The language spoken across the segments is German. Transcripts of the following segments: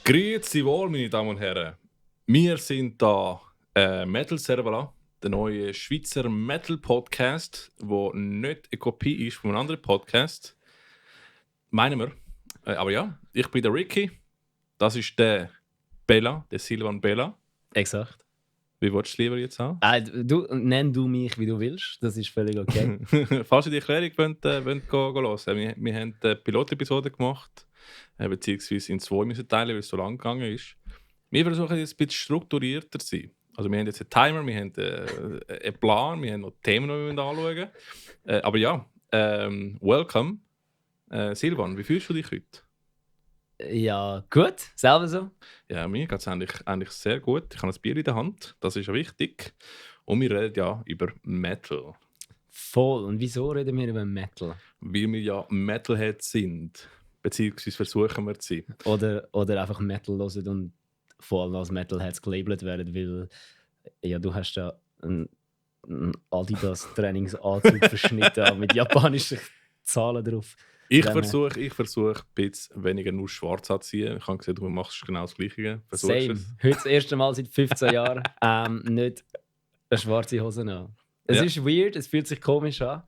Grüezi wohl, meine Damen und Herren. Wir sind da Metal Servala, der neue Schweizer Metal-Podcast, der nicht eine Kopie ist von einem anderen Podcast. Meinen wir. Aber ja, ich bin der Ricky. Das ist der Bella, der Silvan Bella. Exakt. Wie willst du lieber jetzt haben? Nenn du mich, wie du willst. Das ist völlig okay. Falls ihr die Erklärung hören wir haben eine Pilotepisode gemacht, beziehungsweise in 2 müssen teilen, weil es so lang gegangen ist. Wir versuchen jetzt ein bisschen strukturierter zu sein. Also wir haben jetzt einen Timer, wir haben einen Plan, wir haben noch Themen, die wir anschauen müssen. Aber ja, welcome. Silvan, wie fühlst du dich heute? Ja, gut. Selber so? Ja, mir geht es eigentlich sehr gut. Ich habe ein Bier in der Hand, das ist ja wichtig. Und wir reden ja über Metal. Voll. Und wieso reden wir über Metal? Weil wir ja Metalheads sind. Beziehungsweise versuchen wir zu sein. Oder einfach Metal hören und vor allem als Metalheads gelabelt werden, weil ja, du hast ja einen Adidas-Trainingsanzug verschnitten mit japanischen Zahlen drauf. Ich versuche ein bisschen weniger nur schwarz anzuziehen. Ich habe gesehen, du machst genau das Gleiche. Same. Heute das erste Mal seit 15 Jahren nicht eine schwarze Hose an. Es ist weird, es fühlt sich komisch an.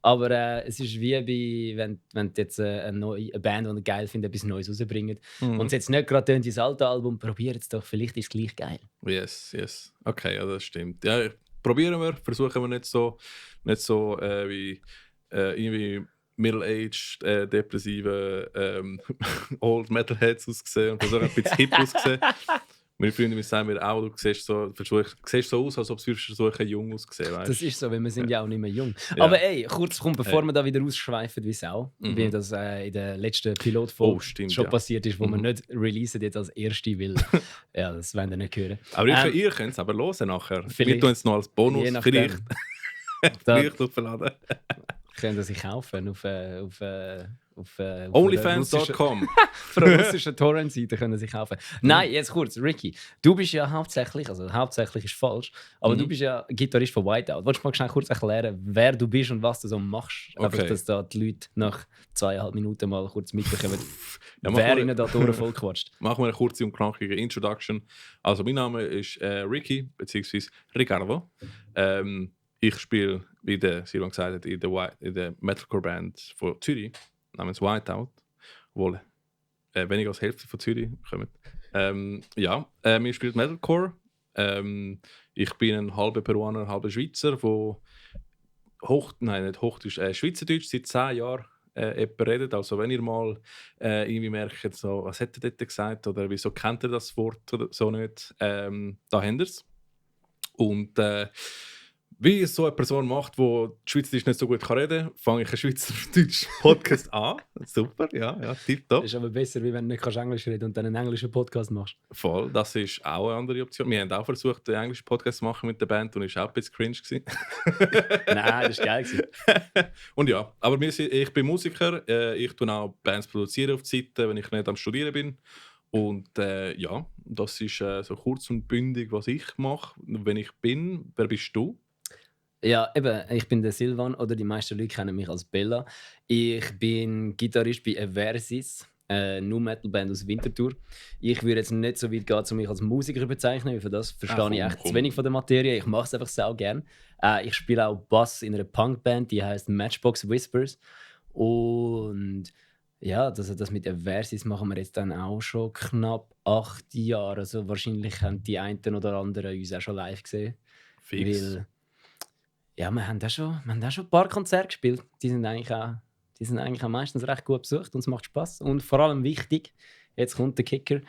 Aber es ist wie wenn jetzt eine Band, die ihr geil findet, etwas Neues rausbringt. Und es jetzt nicht gerade dein altes Album, probiert es doch, vielleicht ist es gleich geil. Yes. Okay, ja, das stimmt. Ja, probieren wir, versuchen wir nicht so wie irgendwie middle-aged, depressive Old Metalheads aussehen und versuchen ein bisschen hip auszusehen. Meine Freunde mir sagen mir auch, du siehst so aus, als ob du versuchen, jung auszusehen. Weißt? Das ist so, weil wir sind ja auch nicht mehr jung. Ja. Aber ey, kurz, bevor wir da wieder ausschweifen wie Sau, wie das in der letzten Pilotfolge schon passiert ist, wo wir nicht releasen jetzt als erste, weil ja, das wollen wir nicht hören. Aber ihr könnt es aber hören nachher. Wir tun es noch als Bonus, vielleicht aufladen. Können Sie sich kaufen auf Onlyfans.com. Auf einer russischen Torrent-Seite können Sie sich kaufen. Nein, jetzt kurz, Ricky. Du bist ja hauptsächlich ist falsch, aber du bist ja Gitarrist von Whiteout. Wolltest du mal schnell kurz erklären, wer du bist und was du so machst? Okay. Einfach, dass da die Leute nach 2,5 Minuten mal kurz mitbekommen, wer ihnen da voll quatscht. Machen wir eine kurze und knackige Introduction. Also mein Name ist Ricky, beziehungsweise Ricardo. Ich spiele, wie der Silvan gesagt hat, in der Metalcore-Band von Zürich, namens Whiteout. Obwohl weniger als die Hälfte von Zürich kommen. Wir spielen Metalcore. Ich bin ein halber Peruaner, halber Schweizer, der Schweizerdeutsch seit 10 Jahren redet. Also wenn ihr mal irgendwie merkt, so, was hat er dort gesagt oder wieso kennt ihr das Wort oder so nicht, da habt ihr es. Und wie es so eine Person macht, die Schweizerdeutsch nicht so gut reden kann, fange ich einen Schweizerdeutschen Podcast an. Super, ja, tipptopp. Das ist aber besser, wie wenn du nicht Englisch reden und dann einen englischen Podcast machst. Voll, das ist auch eine andere Option. Wir haben auch versucht, einen englischen Podcast zu machen mit der Band und es war auch ein bisschen cringe. Nein, das war geil. Und ja, aber ich bin Musiker. Ich tue auch Bands produzieren auf die Seite, wenn ich nicht am Studieren bin. Und das ist so kurz und bündig, was ich mache. Wenn ich bin, wer bist du? Ja, eben, ich bin der Silvan, oder die meisten Leute kennen mich als Bella. Ich bin Gitarrist bei Eversis, eine Nu-Metal-Band aus Winterthur. Ich würde jetzt nicht so weit gehen, um mich als Musiker zu bezeichnen, weil für das verstehe ich echt zu wenig von der Materie. Ich mache es einfach sehr gerne. Ich spiele auch Bass in einer Punkband, die heißt Matchbox Whispers. Und ja, das mit Eversis machen wir jetzt dann auch schon knapp 8 Jahre. Also wahrscheinlich haben die einen oder anderen uns auch schon live gesehen. Fix. Weil, ja, wir haben da schon ein paar Konzerte gespielt. Die sind eigentlich auch meistens recht gut besucht und es macht Spass. Und vor allem wichtig, jetzt kommt der Kicker.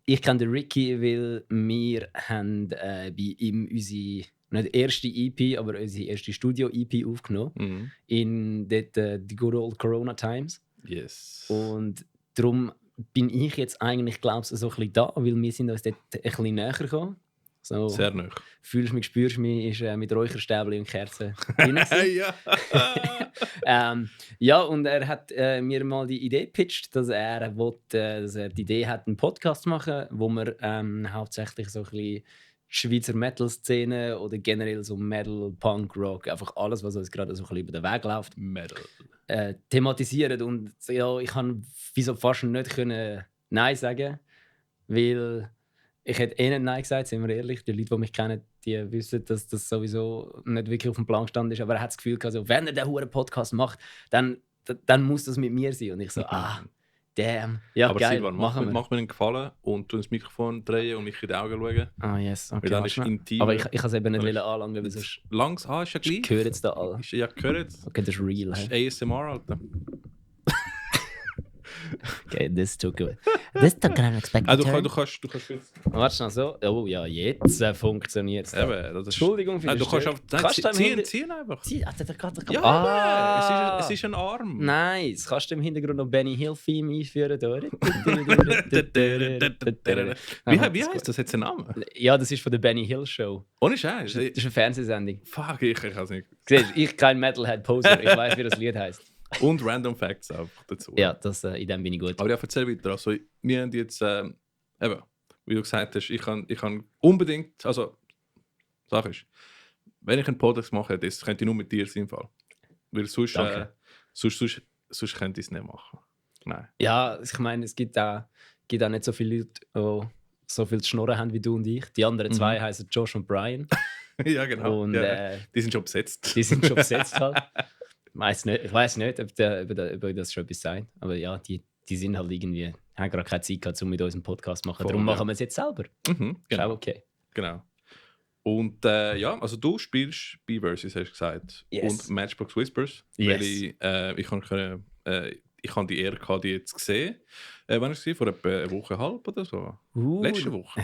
Ich kenne den Ricky, weil wir haben bei ihm unsere nicht erste EP, aber unsere erste Studio-EP aufgenommen. In die Good Old Corona Times. Yes. Und darum bin ich jetzt eigentlich, glaube ich, so ein bisschen da, weil wir sind uns dort ein bisschen näher gekommen. So, sehr nah. Fühlst mich, spürst mich, ist mit Räucherstäbchen und Kerzen drin. Ja, und er hat mir mal die Idee gepitcht, dass er die Idee hat, einen Podcast zu machen, wo wir hauptsächlich so ein bisschen Schweizer Metal-Szene oder generell so Metal, Punk, Rock, einfach alles, was uns gerade so ein bisschen über den Weg läuft, Metal. Thematisieren. Und ja, ich kann wieso fast nicht Nein sagen. weil ich hätte eh nicht Nein gesagt, sind wir ehrlich. Die Leute, die mich kennen, die wissen, dass das sowieso nicht wirklich auf dem Plan gestanden ist. Aber er hat das Gefühl gehabt, so, wenn er den huren Podcast macht, dann muss das mit mir sein. Und ich so, damn. Ja, aber geil, Silvan, machen wir. mach mir einen Gefallen und tu ins Mikrofon drehen und mich in die Augen schauen. Ah, yes, okay. Weil dann ist intim. Aber ich kann es eben nicht anlangen, weil sonst Langs Haar ist ja gleich. hören jetzt da alle. Ja, gehört. Okay, das ist real. Das Hey? ist ASMR, Alter. Okay, this took an unexpected Du turn. kannst jetzt... Warte schnell so. Oh ja, jetzt funktioniert es. Eben, das ist... Entschuldigung für Du kannst einfach... Ziehen einfach. Ja, es ist ein Arm. Nice. Kannst du im Hintergrund noch Benny Hill-Theme einführen? Wie heißt das jetzt ein Name? Ja, das ist von der Benny Hill Show. Ohne Scheiß. Das ist eine Fernsehsendung. Fuck, ich kann es nicht. Siehst du, ich kein Metalhead-Poser. Ich weiß, wie das Lied heißt. Und Random Facts auch dazu. Ja, in dem bin ich gut. Aber ja, erzähl weiter. Also, wir haben jetzt, eben, wie du gesagt hast, ich kann unbedingt, also, Sache ist, wenn ich einen Podcast mache, das könnte ich nur mit dir sein. Fall. Weil sonst könnte ich es nicht machen. Nein. Ja, ich meine, es gibt auch nicht so viele Leute, die so viel zu schnurren haben wie du und ich. Die anderen zwei heißen Josh und Brian. Ja, genau. Und, ja, die sind schon besetzt. Die sind schon besetzt halt. Ich weiß nicht, ob das schon etwas sagt. Aber ja, die sind halt irgendwie, haben gerade keine Zeit gehabt, um mit uns einen Podcast zu machen. Darum machen wir es jetzt selber. Genau. Ist auch okay. Genau. Und ja, also du spielst B-Versus, hast du gesagt. Yes. Und Matchbox Whispers. Yes. Weil ich habe die Ehre gehabt, die jetzt gesehen. Wann war es? Vor etwa einer Woche halb oder so? Letzte Woche?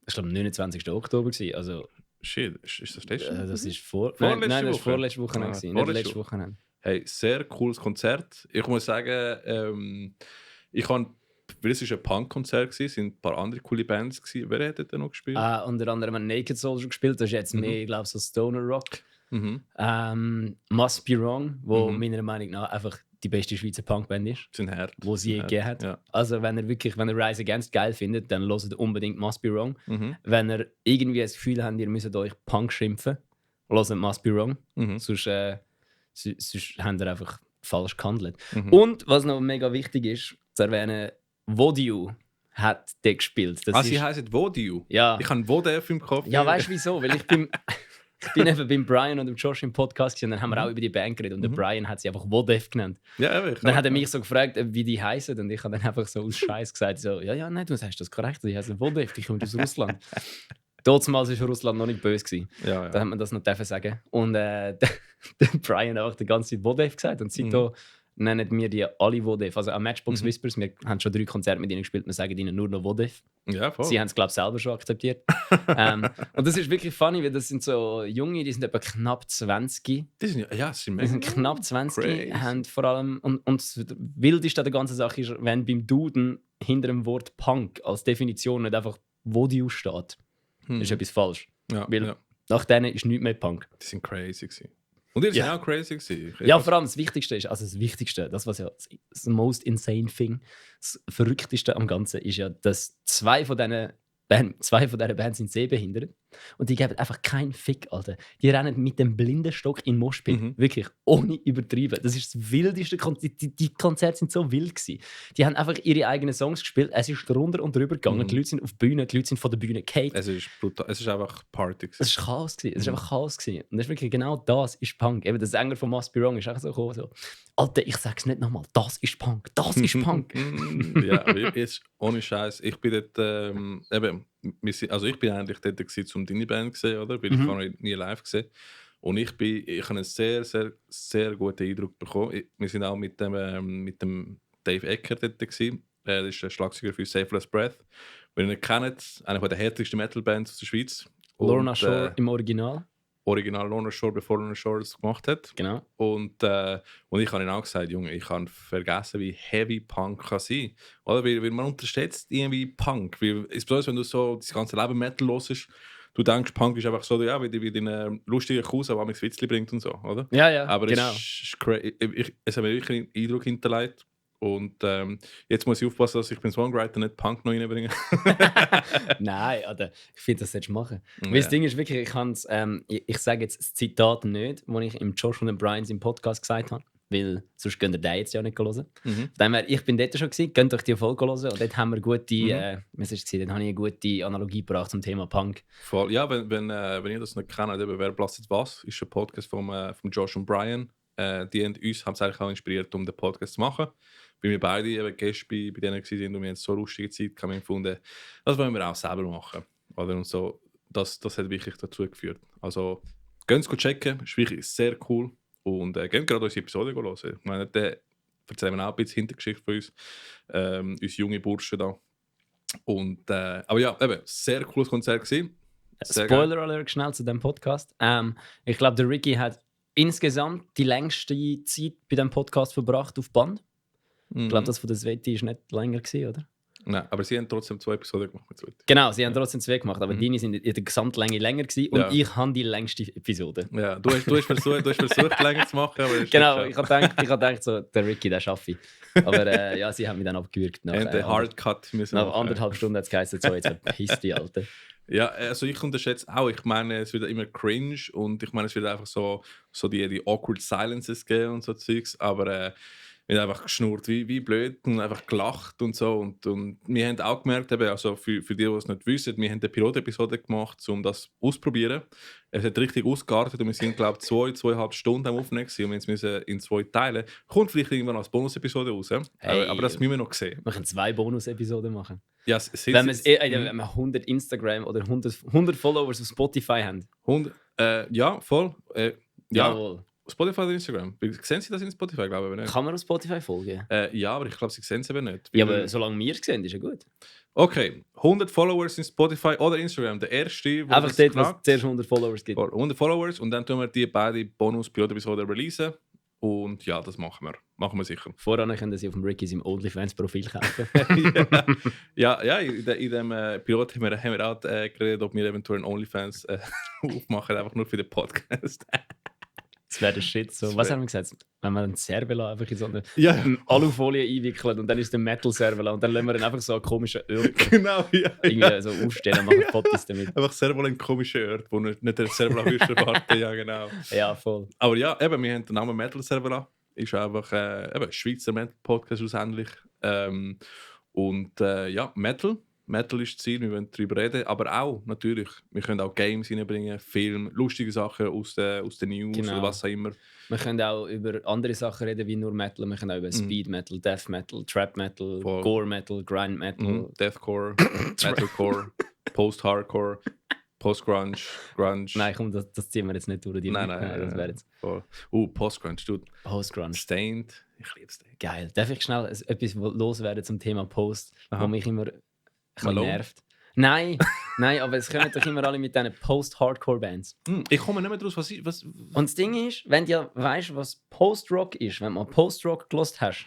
Ich glaube, am 29. Oktober gewesen. Also, shit, ist das letzte? Das ist vorletzte das Woche. Ist vorletzte Woche gewesen, nicht letzte Woche. Hey, sehr cooles Konzert. Ich muss sagen, weil es ein Punk-Konzert war, sind ein paar andere coole Bands gewesen. Wer hat denn noch gespielt? Unter anderem hat Naked Soldier gespielt. Das ist jetzt mehr, ich glaube, so Stoner Rock. Must Be Wrong, wo meiner Meinung nach einfach die beste Schweizer Punkband ist, sind hart, wo sie je gegeben hat. Ja. Also wenn ihr Rise Against geil findet, dann hört ihr unbedingt Must Be Wrong. Wenn ihr irgendwie das Gefühl habt, ihr müsst euch Punk schimpfen, hört Must Be Wrong. Sonst habt ihr einfach falsch gehandelt. Und was noch mega wichtig ist, zu erwähnen, Vodiu hat der gespielt. Sie heisst Vodiu? Ja. Ich habe Vodef im Kopf. Ja, weißt du wieso? Weil ich bin eben beim Brian und dem Josh im Podcast und dann haben wir auch über die Band geredet und der Brian hat sie einfach Vodef genannt. Ja, dann hat er mich so gefragt, wie die heißen und ich habe dann einfach so aus Scheiß gesagt, so, ja, nein, du sagst das korrekt, die heißen Vodef, die kommen aus Russland. Damals war Russland noch nicht böse gewesen. Ja. Da hat man das noch sagen. Und der Brian hat auch die ganze Zeit Vodef gesagt und seitdem nennen wir die alle Vodef. Also an Matchbox Whispers, wir haben schon 3 Konzerte mit ihnen gespielt, wir sagen ihnen nur noch Vodef. Ja, voll. Sie haben es, glaube ich, selber schon akzeptiert. Und das ist wirklich funny, weil das sind so Junge, die sind etwa knapp 20. Die sind knapp 20, crazy. haben vor allem, und das Wildeste an der ganzen Sache ist, wenn beim Duden hinter dem Wort Punk als Definition nicht einfach Vodiu steht, ist etwas falsch. Ja, Weil nach denen ist nichts mehr Punk. Die sind crazy gewesen. Und ihr seid auch crazy gewesen. Ja, vor allem das Wichtigste ist, das was ja das most insane thing, das Verrückteste am Ganzen ist ja, dass zwei von diesen Bands sind sehbehindert und die geben einfach keinen Fick, Alter. Die rennen mit dem blinden Stock in Moshpit. Wirklich, ohne übertrieben. Das ist das wildeste die Konzerte sind so wild gewesen. Die haben einfach ihre eigenen Songs gespielt, es ist drunter und drüber gegangen, die Leute sind auf die Bühne, die Leute sind von der Bühne gefallen. Es ist brutal, es ist einfach Party gewesen. Es ist Chaos gewesen. Es ist einfach Chaos gewesen. Und das ist wirklich genau das ist Punk. Eben der Sänger von Must Be Wrong ist einfach so gekommen, so, Alter, ich sag's nicht nochmal, das ist Punk, das ist Punk. Ja, aber jetzt ohne Scheiß, ich bin dort, ich bin eigentlich dort gewesen, um deine Band zu sehen, oder? Weil ich habe nie live gesehen. Und ich habe einen sehr, sehr, sehr guten Eindruck bekommen. Wir sind auch mit dem Dave Ecker dort gewesen. Das ist der Schlagzeuger für Safeless Breath. Wenn ihr ihn kennt, eine der härtesten Metal-Bands aus der Schweiz. Lorna Shore im Original. Original Lorna Shore, bevor Lorna Shore das gemacht hat. Genau. Und ich habe ihm auch gesagt, Junge, ich habe vergessen, wie heavy Punk kann sein. Oder? Weil man unterschätzt irgendwie Punk. Besonders wenn du so das ganze Leben Metal hörst, du denkst, Punk ist einfach so, ja, wie dein lustiger Cousin, der mich Witzli bringt und so, oder? Ja, aber genau. Es hat mir wirklich einen Eindruck hinterlegt. Und jetzt muss ich aufpassen, dass ich beim Songwriter nicht Punk noch reinbringe. Nein, Alter, ich finde, das solltest du machen. Ja. Weil das Ding ist wirklich, ich sage jetzt das Zitat nicht, das ich im Josh und dem Brian im Podcast gesagt habe. weil sonst könnt ihr den jetzt ja nicht hören. Mhm. Von dem her, ich bin dort schon gewesen, könnt euch die Folge hören und dort haben wir gute, was ist es, dort habe ich eine gute Analogie gebracht zum Thema Punk. Voll. Ja, wenn ihr das nicht kennt, eben, wer blastet was, ist ein Podcast vom Josh und Brian. Die haben uns haben's eigentlich auch inspiriert, um den Podcast zu machen. Weil wir beide eben Gäste bei denen waren und wir haben so lustige Zeit gefunden, das wollen wir auch selber machen. Oder? Und so, das hat wirklich dazu geführt. Also, gehen Sie checken, ist wirklich sehr cool. Und gehen gerade unsere Episode hören. Ich meine, da erzählen wir auch ein bisschen Hintergeschichte von uns, uns junge Burschen da. Und, aber ja, eben, sehr cooles Konzert gewesen. Sehr Spoiler geil. Alert schnell zu diesem Podcast. Ich glaube, der Ricky hat insgesamt die längste Zeit bei diesem Podcast verbracht auf Band. Ich glaube, das von der Sveti ist nicht länger gewesen, oder? Nein, aber sie haben trotzdem 2 Episoden gemacht mit Sveti. Genau, sie haben trotzdem 2 gemacht, aber deine sind in der Gesamtlänge länger gewesen und Ja. ich habe die längste Episode. Ja, du hast versucht länger zu machen, aber es Genau, ich habe gedacht, so, der Ricky, den schaffe ich. Aber ja, sie haben mich dann abgewürgt. Nach, den Hardcut müssen nach machen. 1,5 Stunden hat es geheißen, so, jetzt verpiss die Alter. Ja, also ich unterschätze auch. Ich meine, es wird immer cringe und ich meine, es wird einfach so die awkward silences geben und so Zeugs, aber wir haben einfach geschnurrt, wie blöd und einfach gelacht und so. Und wir haben auch gemerkt, eben, also für die es nicht wissen, wir haben eine Pilot-Episode gemacht, um das auszuprobieren. Es hat richtig ausgeartet und wir sind, glaube ich, 2,5 Stunden am Aufnehmen gewesen und wir müssen in 2 teilen. Kommt vielleicht irgendwann als Bonus-Episode raus, Hey. aber das müssen wir noch sehen. Wir können 2 Bonus-Episoden machen. Ja, Wenn wir 100 Instagram oder 100 Followers auf Spotify haben. ja, voll. Ja, Jawohl. Spotify oder Instagram. Sehen Sie das in Spotify, glaube ich, aber nicht? Kann man auf Spotify folgen? Ja, aber ich glaube, Sie sehen es eben nicht. Ja, Weil- aber solange wir es sehen, ist ja gut. Okay, 100 Followers in Spotify oder Instagram. Der erste, wo Einfach das dort, was fragt, es zuerst 100 Followers gibt. 100 Followers und dann tun wir die beide Bonus-Pilot-Episoden releasen. Und ja, das machen wir. Machen wir sicher. Voran können Sie auf dem Ricky seinem OnlyFans-Profil kaufen. ja, in dem Pilot haben wir auch geredet, ob wir eventuell einen OnlyFans aufmachen, einfach nur für den Podcast. Das wäre der Shit. So. Das Was wär- haben wir gesagt? Wenn wir einen Servela einfach in so eine Ja, Alufolie einwickeln und dann ist der Metal-Servela und dann lassen wir ihn einfach so einen komischen Öl genau. Ja, irgendwie so aufstellen und machen Fotos damit. Einfach Servo in komischen Ort, wo nicht der Servo höchst erwarten. Ja, genau. Ja, voll. Aber ja, eben, wir haben den Namen Metal Server. Ist einfach eben Schweizer Metal Podcast schlussendlich. Und ja, Metal ist das Ziel, wir wollen darüber reden. Aber auch, natürlich, wir können auch Games reinbringen, Film, lustige Sachen aus den News Genau. oder was auch immer. Wir können auch über andere Sachen reden wie nur Metal. Wir können auch über Speed Metal, Death Metal, Trap Metal, Voll. Gore Metal, Grind Metal. Deathcore, Metalcore, Post-Hardcore, Post-Grunge, Grunge. Nein, komm, das ziehen wir jetzt nicht durch. Nein, Das wäre jetzt Voll. Post-Grunge, du. Post-Grunge. Stained. Ich liebe Stained. Geil. Darf ich schnell etwas loswerden zum Thema Post, Aha. wo mich immer ein bisschen Malone? nervt? Nein, aber es kommen doch immer alle mit diesen Post-Hardcore-Bands. Ich komme nicht mehr draus, was Und das Ding ist, wenn du weißt, was Post-Rock ist, wenn du mal Post-Rock gelost hast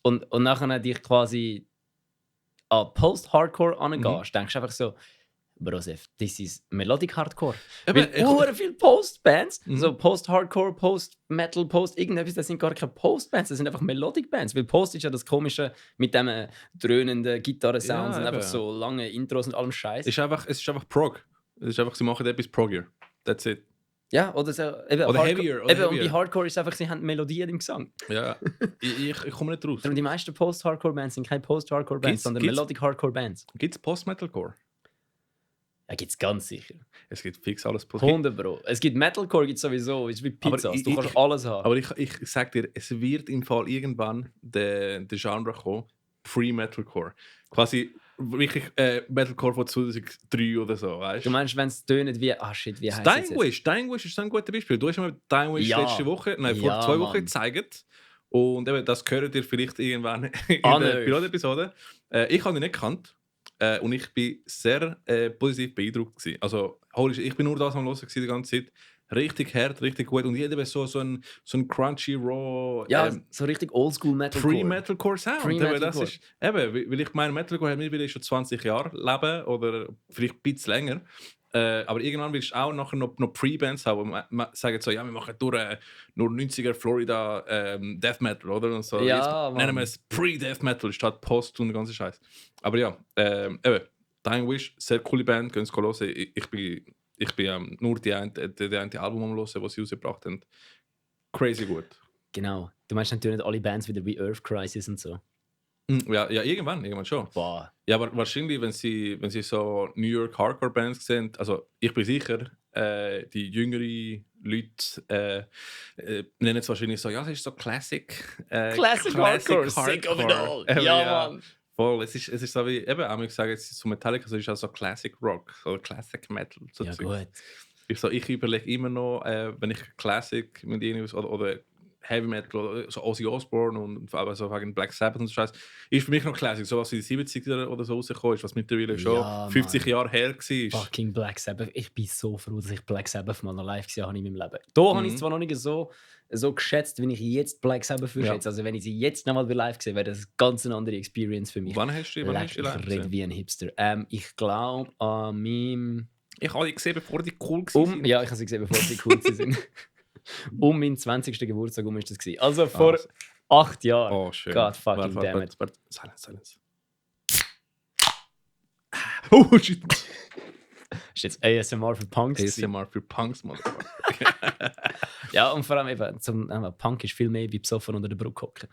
und nachher dich quasi an Post-Hardcore angehst, denkst du einfach so, Brosef, this is Melodic Hardcore. Eben, Weil viele Post-Bands, so Post-Hardcore, Post-Metal, Post-irgendetwas, das sind gar keine Post-Bands, das sind einfach Melodic-Bands. Weil Post ist ja das Komische mit dem dröhnenden Gitarrensounds Ja, und einfach eben. so lange Intros und allem Scheiß. es ist einfach Prog. Es ist einfach, sie machen etwas Proggier. That's it. Ja, oder so. Eben, Oder heavier, oder Eben, und heavier. bei Hardcore ist es einfach, sie haben Melodien im Gesang. Ja, ich komme nicht raus. Und die meisten Post-Hardcore-Bands sind keine Post-Hardcore-Bands, sondern Gibt's- Melodic-Hardcore-Bands. Gibt es Post-Metalcore? Ja, gibt's ganz sicher. Es gibt fix alles Post. 100 Bro. Es gibt Metalcore, gibt's sowieso. Es ist wie Aber Pizzas. ich- Du kannst ich- alles haben. Aber ich sag dir, es wird im Fall irgendwann der Genre kommen, Pre-Metalcore. Quasi wirklich Metalcore von 2003 oder so, weißt Du meinst, wenn es tönt wie, shit, wie heißt Dying Wish ist so ein gutes Beispiel. Du hast mir Dying Wish Ja. letzte Woche, nein, vor Ja, 2 Wochen Mann. gezeigt. Und eben, das hört ihr vielleicht irgendwann in An der euch. Pilot-Episode. Ich habe ihn nicht gekannt. Und ich war sehr positiv beeindruckt gewesen. Also, ich bin nur das am Hören gewesen die ganze Zeit. Richtig hart, richtig gut. Und jeder so ein crunchy, raw, Ja, so richtig Oldschool-Metalcore. Pre-Metalcore Sound. Pre-Metalcore. Das ist, eben, weil ich meine, Metalcore hat mittlerweile schon 20 Jahre leben oder vielleicht ein bisschen länger. Aber irgendwann willst du auch nachher noch Pre-Bands haben, die sagen so, ja, wir machen nur 90er Florida Death Metal, oder? Und so. Ja, Jetzt Mann. nennen wir es Pre-Death Metal statt Post und den ganzen Scheiß. Aber ja, eben, Dying Wish, sehr coole Band, könnt ihr hören. Ich bin nur die eine Album am hören, das sie rausgebracht haben. Crazy gut. Genau. Du meinst natürlich nicht alle Bands wieder wie Earth Crisis und so. Ja, irgendwann schon. Boah. Ja, aber wahrscheinlich, wenn sie so New York Hardcore-Bands sehen, also ich bin sicher, die jüngeren Leute nennen es wahrscheinlich so, ja, das ist so Classic. Classic Hardcore, sick of it all. Ja, Mann. Voll, es ist so wie, eben, ich sage jetzt so Metallica, so ist auch so Classic Rock oder Classic Metal. So Ja, Zeugs. gut. Ich überlege immer noch, wenn ich Classic mit irgendwas oder Heavy Metal oder so Ozzy Osbourne und aber so wegen Black Sabbath und so Scheiß, ist für mich noch Classic, sowas wie die 70er oder so rausgekommen ist, was mittlerweile schon Ja, 50 Mann. Jahre her war. Fucking Black Sabbath. Ich bin so froh, dass ich Black Sabbath mal noch live gesehen habe in meinem Leben. Da habe ich es zwar noch nicht so geschätzt, wie ich jetzt Black Sabbath schätze. Also wenn ich sie jetzt nochmal live sehe, wäre das eine ganz andere Experience für mich. Wann hast du live Ich rede wie ein Hipster. Ich glaube an meinem... Ich habe die gesehen, bevor die cool waren. Ja, ich habe sie gesehen, bevor sie cool waren. Meinen 20. Geburtstag war das gewesen. Also vor 8 Jahren. Oh, schön. God fucking damn it. Silence. Oh, shit. Ist jetzt ASMR für Punks? ASMR für Punks, Motherfucker. Ja, und vor allem eben, Punk ist viel mehr wie besoffen unter der Brücke hocken.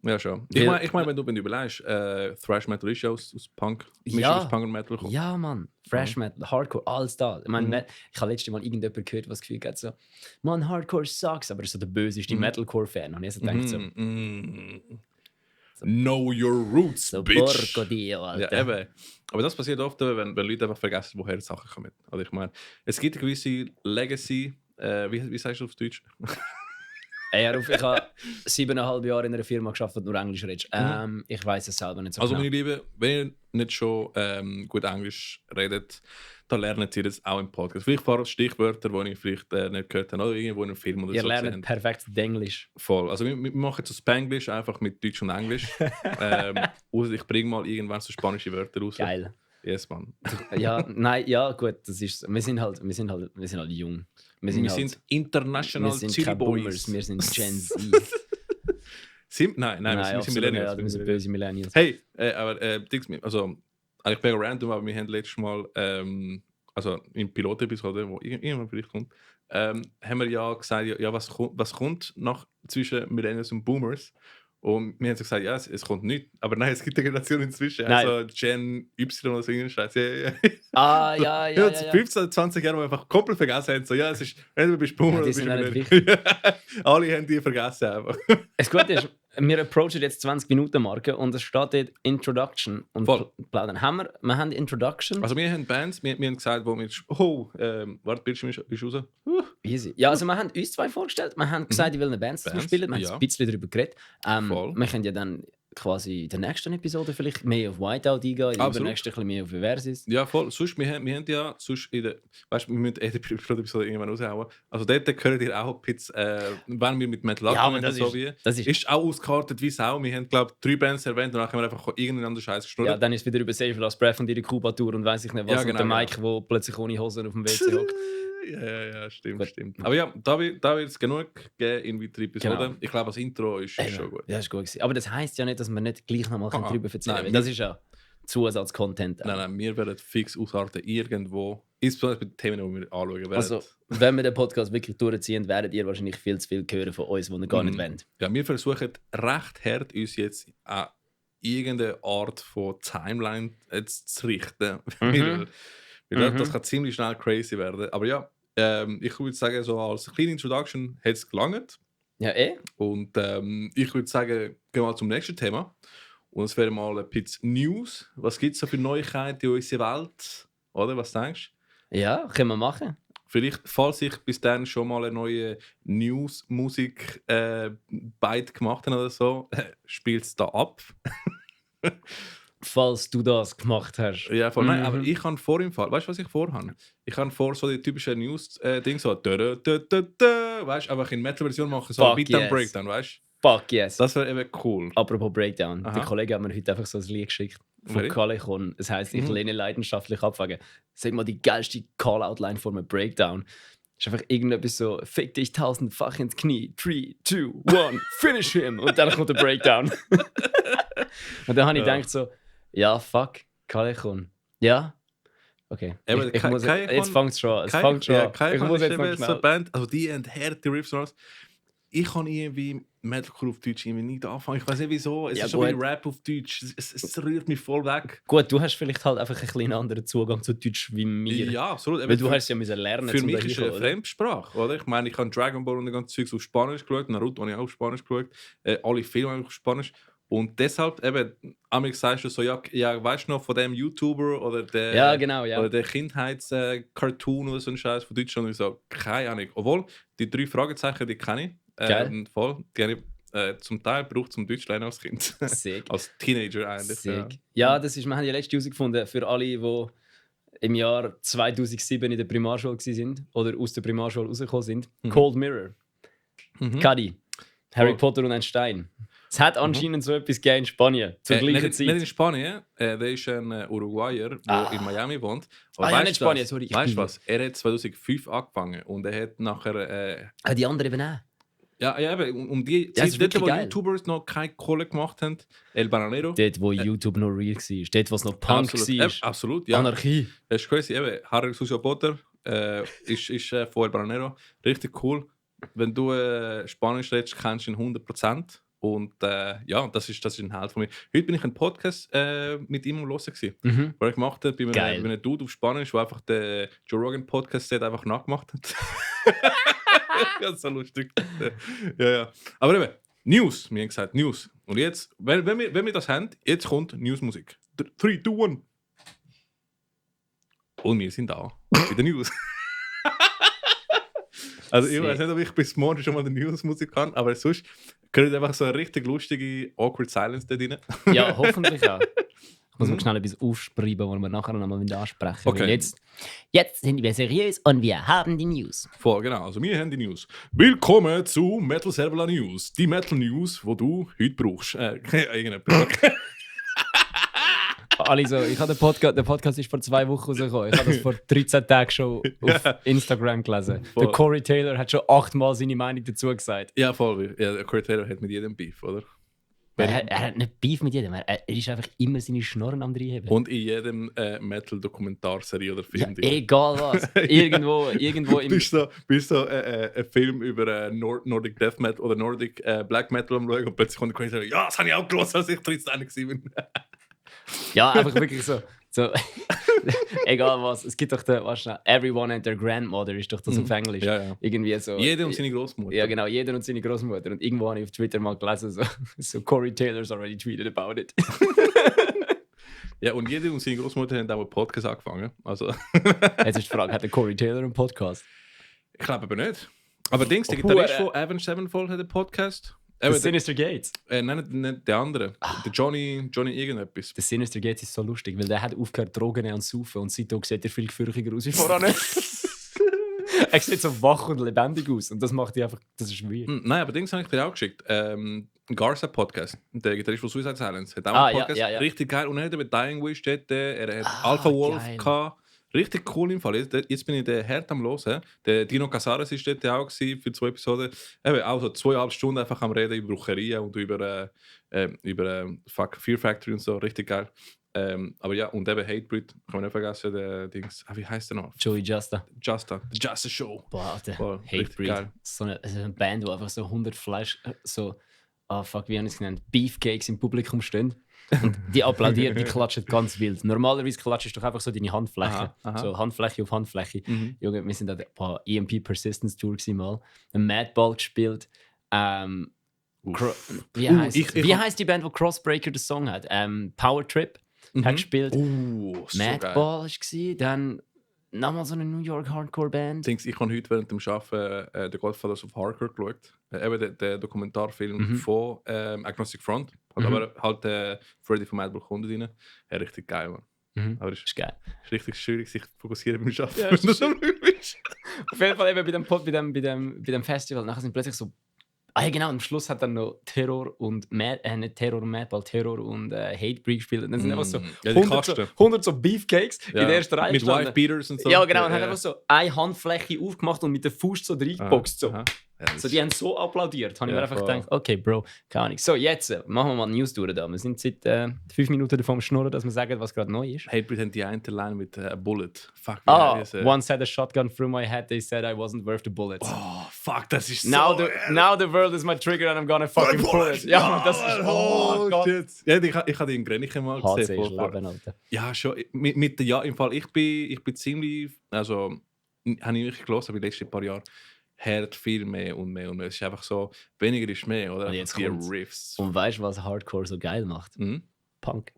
Ja, schon. Ich meine, wenn du überlegst, Thrash Metal ist ja aus Punk. Ja. Aus Punk und Metal kommt. Ja, Mann. Thrash Metal, Hardcore, alles da. Ich meine, ich habe letztes Mal irgendjemand gehört, was das Gefühl hat, so, man, Hardcore sucks, aber er ist so der böseste Metalcore-Fan. Und ich so gedacht, so, Know your roots, so bitch. Porco Dio, Alter. Ja, eben. Aber das passiert oft, wenn Leute einfach vergessen, woher die Sachen kommen. Also ich meine, es gibt eine gewisse Legacy. Wie sagst du auf Deutsch? Ich habe 7,5 Jahre in einer Firma geschafft, die nur Englisch redet. Ich weiß es selber nicht so Also genau. meine Lieben, wenn ihr nicht schon gut Englisch redet, dann lernt ihr das auch im Podcast. Vielleicht ein paar Stichwörter, die ich vielleicht nicht gehört habe, oder irgendwo in einem Film oder Ihr so lernt gesehen. perfekt Englisch. Voll. Also wir machen so Spanglish einfach mit Deutsch und Englisch. Außer ich bringe mal irgendwann so spanische Wörter raus. Geil. Yes, man. Ja, nein, ja, gut, das ist. Wir sind halt jung. Wir sind international wir sind Chili keine Boys. Boomers, wir sind Gen Z. Nein, wir sind Millennials. Wir sind böse Millennials. Hey, aber also eigentlich mega random, aber wir haben letztes Mal, also im Pilotepisode, wo irgendwann vielleicht kommt, haben wir ja gesagt, ja was kommt nach zwischen Millennials und Boomers? Und wir haben so gesagt, ja, es kommt nichts. Aber nein, es gibt eine Generation inzwischen. Nein. Also Gen Y oder so irgendein Scheiß. Ja. Ja. 15, 20 Jahre, wo wir einfach komplett vergessen haben. So, ja, es ist, entweder bist du Boomer Ja, die oder sind bist auch nicht du Alle haben die vergessen einfach. Das Gute ist, wir approachen jetzt 20-Minuten-Marke und es steht dort Introduction. Und Voll. plaudern. Wir haben Introduction. Also wir haben Bands, wir haben gesagt, wo wir... Oh, warte, Bildschirm ist raus. Easy. Ja, also wir haben uns zwei vorgestellt. Wir haben gesagt, ich will eine Band spielen. Wir haben ja. ein bisschen darüber geredet. Voll. Wir können ja dann quasi in der nächsten Episode vielleicht mehr auf Whiteout eingehen, in der Absolut. nächsten ein bisschen mehr auf Versus. Ja, voll. Sonst, wir haben ja sonst in der... Weißt du, wir müssen die Episode irgendwann raushauen. Also dort gehört ihr auch ein bisschen, wenn wir mit Metal Ja, aber anfangen, das so wie... das ist auch ausgekartet wie Sau. Wir haben, glaube ich, 3 Bands erwähnt und dann haben wir einfach irgendeinen anderen Scheiß geschnurrt. ja, dann ist wieder über Save Last Breath und ihre Kuba-Tour und weiss ich nicht was. Ja, und genau, der Mike, der plötzlich ohne Hosen auf dem WC hockt. Ja, stimmt, Gut. stimmt. Aber ja, da wird es genug geben in weiteren Episoden. Genau. Ich glaube, das Intro ist schon gut. Ja, das ist gut gewesen. Aber das heisst ja nicht, dass wir nicht gleich nochmal darüber erzählen Nein, können. Das ist ja Zusatz-Content. Nein, wir werden fix ausarten irgendwo. Insbesondere bei den Themen, die wir anschauen werden. Also, wenn wir den Podcast wirklich durchziehen, werdet ihr wahrscheinlich viel zu viel hören von uns, die ihr gar nicht wollt. Ja, wir versuchen recht hart, uns jetzt an irgendeine Art von Timeline zu richten. Weil das kann ziemlich schnell crazy werden. Aber ja, ich würde sagen, so als kleine Introduction hat es gelangt. Ja, Und ich würde sagen, gehen wir mal zum nächsten Thema. Und es wäre mal ein bisschen News. Was gibt es so für Neuigkeiten in unserer Welt? Oder, was denkst du? Ja, können wir machen. Vielleicht, falls ich bis dann schon mal eine neue News-Musik-Byte gemacht habe oder so, spielt es da ab. Falls du das gemacht hast. Ja, voll. Nein, aber ich habe vor im Fall, weißt du, was ich vorhabe? Ich habe vor so die typischen News-Ding, so, weißt du, einfach in Metal-Version machen, so Fuck Beat and yes. Breakdown, weißt du? Fuck yes. Das wäre eben cool. Apropos Breakdown. Aha. Der Kollege hat mir heute einfach so ein Lied geschickt von Really? Kalekon. Das heisst, ich lehne leidenschaftlich abfangen. Sag mal die geilste Call-Out-Line von einem Breakdown. Ist einfach irgendetwas so, fick dich 1000-fach ins Knie. 3, 2, 1, finish him. Und dann kommt der Breakdown. Und dann habe ich gedacht so, ja, fuck, Kalekon. Ja? Okay. Eben, Ich muss jetzt fängt es schon an. Es fängt schon an. Ich muss jetzt noch so schnell. Band, also die haben harte Riffs raus. ich kann irgendwie Metalcore auf Deutsch irgendwie nicht anfangen. Ich weiß nicht wieso. Es Ja, ist schon wie gut. Rap auf Deutsch. Es rührt mich voll weg. Gut, du hast vielleicht halt einfach ein bisschen anderen Zugang zu Deutsch wie mir. Ja, absolut. Weil du hast es ja müssen lernen Für zum mich ist es eine dahinkommen, oder? Fremdsprache, oder? Ich meine, ich habe Dragon Ball und die ganze Zeugs auf Spanisch geschaut, Naruto habe ich auch auf Spanisch geschaut, alle Filme habe ich auf Spanisch. Und deshalb eben, einmal sagst du so, ja, weißt du noch von dem YouTuber oder der, Ja, genau, ja. oder der Kindheits-Cartoon oder so ein Scheiß von Deutschland? Und ich so, keine Ahnung. Obwohl, die 3 Fragezeichen, die kenne ich. Geil. Voll. Die habe ich zum Teil braucht zum Deutsch lernen als Kind. Sick. Als Teenager eigentlich. Sick. Ja, das ist, wir haben ja letztes herausgefunden, für alle, die im Jahr 2007 in der Primarschule waren oder aus der Primarschule rausgekommen sind. Cold Mirror. Cuddy. Harry Potter und ein Stein. Es hat anscheinend so etwas gegeben in Spanien zur gleichen nicht Zeit. in Spanien, der ist ein Uruguayer, der in Miami wohnt. Aber ja, nicht Spanien, sorry. Weißt du was? Er hat 2005 angefangen und er hat nachher. Die anderen eben auch. Ja, eben, um die Ja, Zeit, dort, wo geil. YouTubers noch keine Kohle gemacht haben, El Bananero. Dort, wo YouTube noch real war. Dort, wo es noch Punk war. Absolut, ja. Anarchie. Das ist crazy. Eben, Harry Sucio Potter ist von El Bananero. Richtig cool. Wenn du Spanisch redest, kennst du ihn 100%. Und ja, das ist ein Held von mir. Heute bin ich einen Podcast mit ihm am Hören gewesen, weil ich gemacht habe bei einem Dude auf Spanisch, der einfach den Joe Rogan Podcast einfach nachgemacht hat. Ja, so lustig. Ja. Aber eben, News, wir haben gesagt, News. Und jetzt, wenn wir das haben, jetzt kommt Newsmusik. 3, 2, 1. Und wir sind da. Bei den News. Also ich weiß nicht, ob ich bis morgen schon mal die Newsmusik kann, aber sonst gehört einfach so eine richtig lustige Awkward Silence da drin. Ja, hoffentlich auch. Ich muss mal schnell etwas aufschreiben, das wir nachher nochmal ansprechen. Okay. Weil jetzt sind wir seriös und wir haben die News. Voll, genau. Also wir haben die News. Willkommen zu Metal Servola News. Die Metal News, die du heute brauchst. Irgendetwas. Also, der Podcast ist vor 2 Wochen rausgekommen. Ich habe das vor 13 Tagen schon auf Instagram gelesen. Voll. Der Corey Taylor hat schon 8-mal seine Meinung dazu gesagt. Ja, voll. Ja, der Corey Taylor hat mit jedem Beef, oder? Er hat nicht Beef mit jedem. Er ist einfach immer seine Schnorren am Reinheben. Und in jedem Metal-Dokumentarserie oder Film. Ja, egal was. Irgendwo im... Bist so ein Film über Nordic Death Metal oder Nordic Black Metal am schauen und plötzlich kommt der Corey Taylor, ja, das habe ich auch gelesen, als ich 13 war. Ja, einfach wirklich so egal was. Es gibt doch Everyone and their Grandmother ist doch das auf Englisch. Ja. Irgendwie so. Jeder und seine Großmutter. Ja, genau, jeder und seine Großmutter. Und irgendwo habe ich auf Twitter mal gelesen, so Corey Taylor's already tweeted about it. Ja, und jeder und seine Großmutter haben auch einen Podcast angefangen. Also. Jetzt ist die Frage, hat der Corey Taylor einen Podcast? Ich glaube aber nicht. Aber der Gitarrist von Avenged Sevenfold hat einen Podcast. The Sinister Gates? Nein, nicht der andere. Der Johnny irgendetwas. Der Sinister Gates ist so lustig, weil der hat aufgehört Drogen und Saufen und seitdem sieht er viel gefürchiger aus wie voran. Er sieht so wach und lebendig aus und das macht ihn einfach, das ist weird. Nein, aber Dings habe ich dir auch geschickt. Garza Podcast, der Gitarrist von Suicide Silence, hat auch einen Podcast. Ja. Richtig geil. Und er hat mit Dying Wish dort, er hat Alpha Wolf gehabt. Richtig cool im Fall. Jetzt bin ich den Herd am Hören. Der Dino Casares war dort auch gewesen, für 2 Episoden. Eben auch so 2,5 Stunden einfach am Reden über Brucherien und über Fear Factory und so. Richtig geil. Aber ja, und eben Hatebreed, kann man nicht vergessen, der Dings. Wie heißt der noch? Joey Justa. The Justa Show. Boah, der Hatebreed. So eine Band, die einfach so 100 Flash, wie haben es genannt? Beefcakes im Publikum stehen. Und die applaudieren, die klatschen ganz wild. Normalerweise klatschst du doch einfach so deine Handfläche. Aha. So Handfläche auf Handfläche. Junge, wir sind an der EMP Persistence Tour mal. Ein Madball gespielt. Wie heisst die Band, wo Crossbreaker den Song hat? Power Trip hat gespielt. Madball war. Dann nochmal so eine New York Hardcore-Band. Ich habe heute während dem Arbeiten The Godfathers of Hardcore geschaut. Eben der Dokumentarfilm von Agnostic Front. Aber halt Freddy von Madball kommt rein. Ja, richtig geil, Mann. Aber es ist geil. Ist richtig schwierig, sich zu fokussieren beim Arbeiten. Ja, wenn du so bist. Auf jeden Fall eben bei dem Festival. Nachher sind plötzlich so. Genau, am Schluss hat dann noch Terror und nicht Terror und Madball, Terror und Hatebreed gespielt. Und dann sind einfach so 100 so Beefcakes in der ersten Reihe. Mit Wife Beaters und so. Ja, genau. Und hat einfach so eine Handfläche aufgemacht und mit der Faust so reingeboxt. So. So, die haben so applaudiert. Habe ich Ja, mir einfach voll. gedacht, okay, Bro, keine Ahnung. So, jetzt machen wir mal die News durch da. Wir sind seit 5 Minuten davon schnurren, dass wir sagen, was gerade neu ist. Hatebreed haben die eine Line mit Bullet. Fuck, wie heißt es? Once had a shotgun through my head, they said I wasn't worth the bullets. Oh, fuck, das ist Now so... the world is my trigger and I'm gonna fucking pull it. Ja, das ist... Oh Gott. shit. Ja, ich habe den Grenich mal HC gesehen. ist Leben, Alter. Ja, schon. Mit ja, im Fall, ich bin ziemlich... Also, habe ich wirklich gelesen, aber die letzten paar Jahre hört viel mehr und mehr und mehr. Es ist einfach so, weniger ist mehr, oder? Und jetzt die kommt's. Riffs. Und weißt du, was Hardcore so geil macht? Mhm. Punk.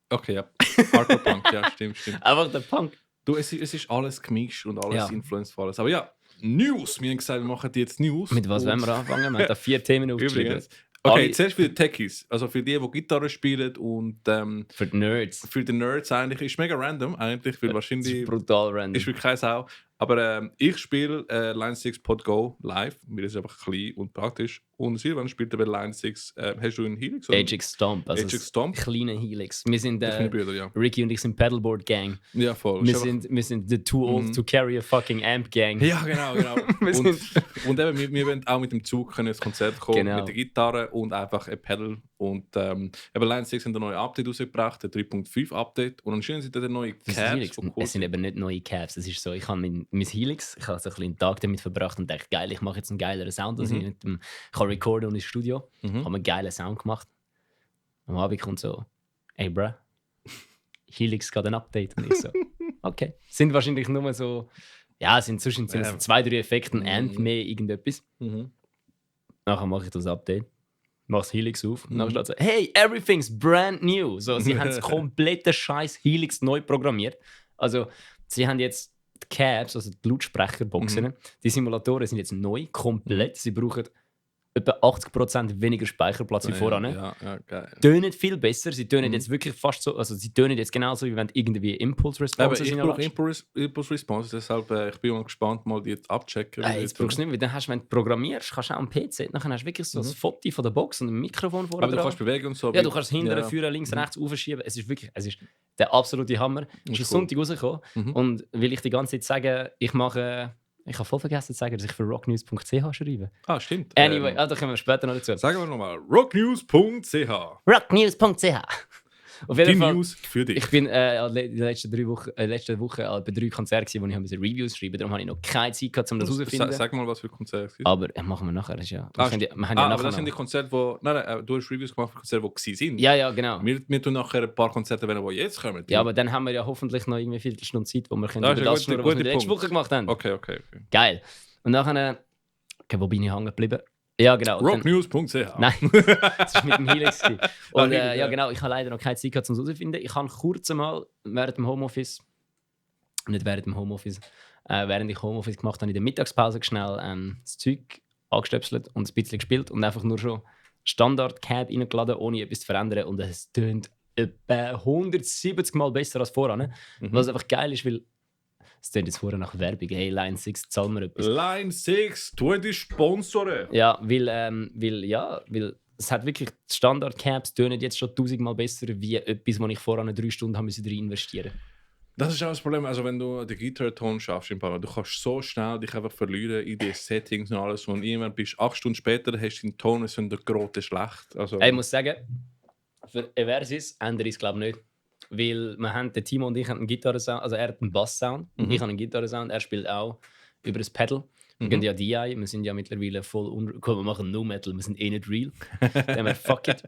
Okay, ja. Hardcore Punk, ja, stimmt. Einfach der Punk. Du, es ist alles gemischt und alles Ja. Influenced von alles. Aber ja, News. Wir haben gesagt, wir machen jetzt News. Mit was wollen wir anfangen? Wir haben da 4 Themen aufgeschrieben. Übrigens. Okay, Alle- zuerst für die Techies. Also für die Gitarre spielen und Für die Nerds. für die Nerds eigentlich. Ist mega random eigentlich, weil Das wahrscheinlich... ist brutal random. Ist wirklich keine Sau. Aber ich spiele Line 6 Pod Go live, weil es einfach klein und praktisch. Und Silvan spielt bei Line 6. Hast du einen Helix? oder? Ajax Stomp. Also Ajax Stomp? Kleine Helix. Wir sind Das sind die Brüder, ja. Ricky und ich sind Paddleboard Gang. Ja, voll. Wir Ist einfach- sind the too old to carry a fucking amp gang. Ja, genau. Wir und eben, wir wollen auch mit dem Zug können ins Konzert kommen, Genau. mit der Gitarre und einfach ein Pedal. Und eben Line 6 haben ein neues Update rausgebracht, ein 3.5 Update. Und anscheinend sind da neue Das ist Cabs. Helix. die cool Es sind eben nicht neue Cabs. Es ist so, ich habe mein Helix, ich habe so ein bisschen einen Tag damit verbracht und dachte, geil, ich mache jetzt einen geileren Sound, als ich mit dem ich kann recorden und ins Studio. Mhm. Habe einen geilen Sound gemacht. Am Abend kommt so, ey bruh, Helix geht ein Update. Und ich so, okay. Sind wahrscheinlich nur so, ja, sind zwischen so 2-3 Effekte, ein Amp mehr, irgendetwas. Mhm. Nachher mache ich das Update, mache das Helix auf und dann steht so, hey, everything's brand new. So, sie haben das komplette scheiß Helix neu programmiert. Also, sie haben jetzt die Cabs, also die Lautsprecherboxen, die Simulatoren sind jetzt neu, komplett. Sie brauchen etwa 80% weniger Speicherplatz wie voran. Ja, geil. Tönen viel besser. Sie tönen jetzt wirklich fast so, also sie tönen jetzt genauso, wie wenn irgendwie Impulse Aber Responses ich in brauche Impulse Response, deshalb ich bin mal gespannt, mal die abchecken. Jetzt brauchst du nicht, weil dann hast du, wenn du programmierst, kannst du auch am PC, dann hast du wirklich so ein Foto von der Box und ein Mikrofon vorne Aber du dran. kannst bewegen und so. Ja, du kannst hinten, Ja. führen, links, rechts aufschieben. Es ist wirklich, es ist der absolute Hammer. Es ist cool. Sonntag rausgekommen und will ich die ganze Zeit sagen, ich habe voll vergessen zu sagen, dass ich für rocknews.ch schreibe. Ah, stimmt. Anyway, da kommen wir später noch dazu. Sagen wir nochmal, rocknews.ch. Rocknews.ch Auf jeden Die Fall. News für dich. Ich bin die letzte Woche bei 3 Konzerten, wo ich Reviews schreiben musste. Darum habe ich noch keine Zeit gehabt, um das herauszufinden. Sag mal, was für Konzerte es gibt. Aber machen wir nachher. Das ist ja, wir haben ja aber nachher das sind die noch. Konzerte, wo... Nein, du hast Reviews gemacht für Konzerte, die gewesen sind. Ja, genau. Wir tun nachher ein paar Konzerte, die jetzt kommen. Ja, aber dann haben wir ja hoffentlich noch irgendwie 4 Stunden Zeit, wo wir können Das ist über ein das schnurren, was wir guter letzte Punkt. Woche gemacht haben. Okay. Geil. Und nachher... Okay, wo bin ich hängen geblieben? Ja, genau. Dann- Rocknews.ch. Nein, das war mit dem Helix. Und Helix, ja, ja. genau, ich habe leider noch keine Zeit gehabt, um es herauszufinden. Ich habe kurz einmal während dem Homeoffice, nicht während dem Homeoffice, während ich Homeoffice gemacht habe, in der Mittagspause schnell das Zeug angestöpselt und ein bisschen gespielt und einfach nur schon Standard-Cab reingeladen, ohne etwas zu verändern. Und es tönt etwa 170 Mal besser als voran. Was einfach geil ist, weil es tönt jetzt vorher nach Werbung. Hey, Line 6, zahl mir etwas. Line 6, tu die Sponsoren. Ja, weil es hat wirklich die Standard-Caps tönen jetzt schon 1000-mal besser wie etwas, wo ich vorher 3 Stunden haben müssen investieren. Das ist auch das Problem, also wenn du den Gitarre-Ton schaffst, im Paar, du kannst so schnell dich einfach verlieren in die Settings und alles. Und irgendwann bist 8 Stunden später, hast du den Ton, es sind der Grote schlecht. Also, Ich muss sagen, für Eversis ändere ich es glaube ich nicht. Weil der Timo und ich haben einen Gitarrensound, also er hat einen Bass-Sound, ich habe einen Gitarrensound, er spielt auch über das Pedal. Wir gehen ja DI, wir sind ja mittlerweile voll Komm, wir machen No Metal, wir sind eh nicht real. Dann haben wir fuck it.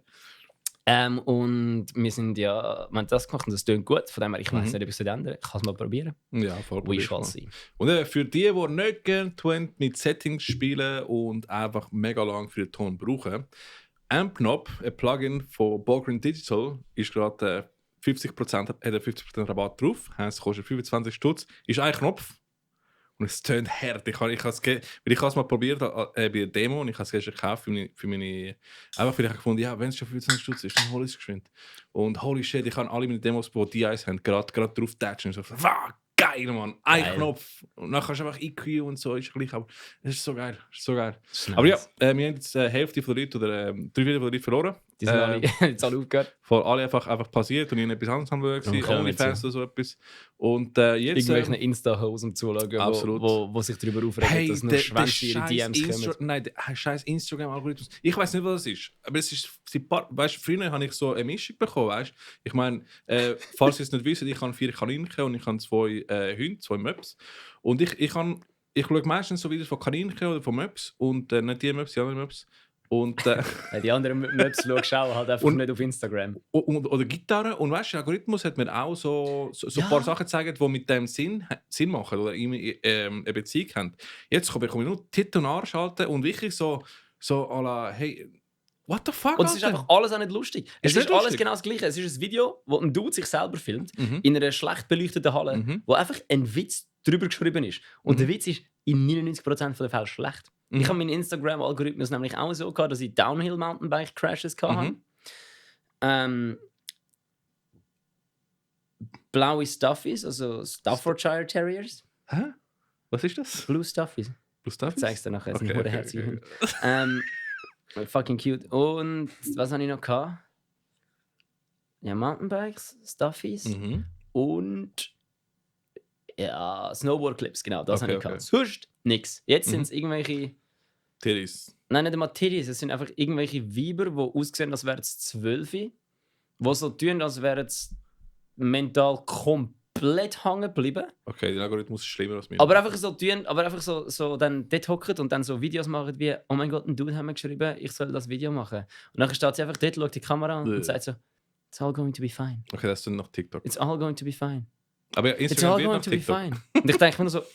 Und wir sind ja, wir haben das gemacht und das tönt gut, von dem her, ich weiß nicht, ob ich es ändern. Ich kann es mal probieren. ja, voll. We probier's shall mal. see. Und für die nicht gerne tun, mit Settings spielen und einfach mega lang für den Ton brauchen, Ampknop, ein Plugin von Bogren Digital, ist gerade 50% hat er 50% Rabatt drauf. Es kostet 25 Stutz. Ist ein Knopf. Und es tönt hart. Ich habe es mal probiert bei der Demo und ich habe es gestern gekauft für meine. Einfach weil ich gefunden ja, wenn es schon 25 Stutz ist, dann hol ich es geschwind. Und holy shit, ich kann alle meine Demos, die DIs haben, gerade drauf touchen. Und so, wow, geil, Mann. Ein Geil. Knopf. Und dann kannst du einfach EQ und so, ist gleich. Aber es ist so geil. Es ist so geil. Das ist Aber ja, nice. wir haben jetzt Hälfte von den Leuten oder 3/4 von den Leuten verloren. Die sind alle, jetzt alle aufgehört. Vor alle einfach passiert und ich etwas anderes haben wollen, OnlyFans oder so etwas. Und jetzt... Irgendwelchen Insta-Hosen zuschauen, wo sich darüber aufregen, dass nur Schwänze ihre DMs kommen. Nein, der scheiß Instagram-Algorithmus. Ich weiß nicht, was das ist. Aber es ist... Weißt, früher habe ich so eine Mischung bekommen, weißt? Ich meine, falls ihr es nicht wisst, ich habe 4 Kaninchen und ich habe 2 Hunde, 2 Möps. Und ich schaue meistens so Videos von Kaninchen oder von Möps und nicht die Möps, die anderen Möps. Und, die anderen Möps schaust du auch halt einfach nicht auf Instagram. Oder Gitarre. Und weißt du, der Algorithmus hat mir auch so ein paar Sachen gezeigt, die mit dem Sinn machen oder eine Beziehung haben. Jetzt bekomme ich nur Titel und Arsch halten und wirklich so à la, hey, what the fuck? Und es ist einfach alles auch nicht lustig. Es ist alles lustig. genau das Gleiche. Es ist ein Video, wo ein Dude sich selber filmt, in einer schlecht beleuchteten Halle, wo einfach ein Witz drüber geschrieben ist. Und der Witz ist in 99% der Fälle schlecht. Ich habe meinen Instagram-Algorithmus nämlich auch so gehabt, dass ich Downhill-Mountainbike-Crashes hatte. Blaue Stuffies, also Staffordshire Terriers. Hä? Was ist das? Blue Stuffies. Blue Stuffies? Ich zeig's dir nachher, sind Okay. herzig. Fucking cute. Und was habe ich noch gehabt? Ja, Mountainbikes, Stuffies und ja, Snowboard-Clips, genau, das habe ich gehabt. Sonst nix. Jetzt sind es irgendwelche... Titties. Nein, nicht einmal Titties, es sind einfach irgendwelche Weiber, die aussehen, als wären es 12, die so tun, als wären sie mental komplett hängen geblieben. Okay, der Algorithmus ist schlimmer als mir. Aber einfach so tun, aber einfach so dann dort hocken und dann so Videos machen wie «Oh mein Gott, ein Dude hat mir geschrieben, ich soll das Video machen.» Und dann steht sie einfach dort, schaut die Kamera an und sagt so «It's all going to be fine.» Okay, das ist dann noch TikTok. «It's all going to be fine.» Aber ja, «It's Instagram all wird going nach to be TikTok. fine.» Und ich denke mir nur so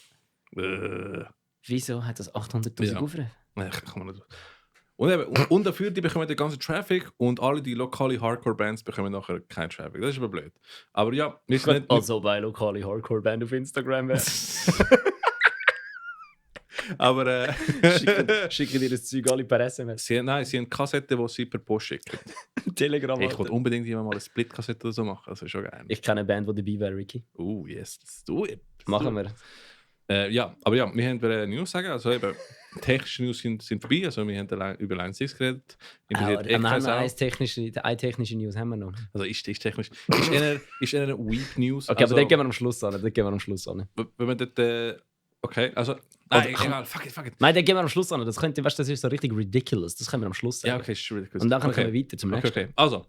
Äh, «Wieso hat das 800'000 Ja. Aufrufe?» kann man nicht. Und dafür, die bekommen den ganzen Traffic und alle die lokalen Hardcore-Bands bekommen nachher keinen Traffic. Das ist aber blöd. Aber ja, wir sind nicht... Also bei lokale Hardcore-Band auf Instagram wäre. Aber Schicken dir das Zeug alle per SMS. sie haben Kassetten, die sie per Post schicken. Telegram. Ich wollte unbedingt jemand mal eine Split-Kassette oder so machen. Das ist schon geil. Ich kenne eine Band, die dabei wäre, Ricky. Yes, let's do it. Machen wir. Ja, aber ja, wir haben News sagen. Also eben, technische News sind vorbei. Also wir haben über Line 6 geredet. Wir haben noch auch. eine technische News haben wir noch. Also ist technisch. Ist eher eine Weak News. Okay, also, aber den gehen wir am Schluss an. Wenn man dort... okay, also... Nein, egal, fuck it. Nein, den gehen wir am Schluss an. Das ist so richtig ridiculous. Das können wir am Schluss sagen. Ja, okay, ist ridiculous. Und dann können wir weiter zum nächsten. Okay. Also,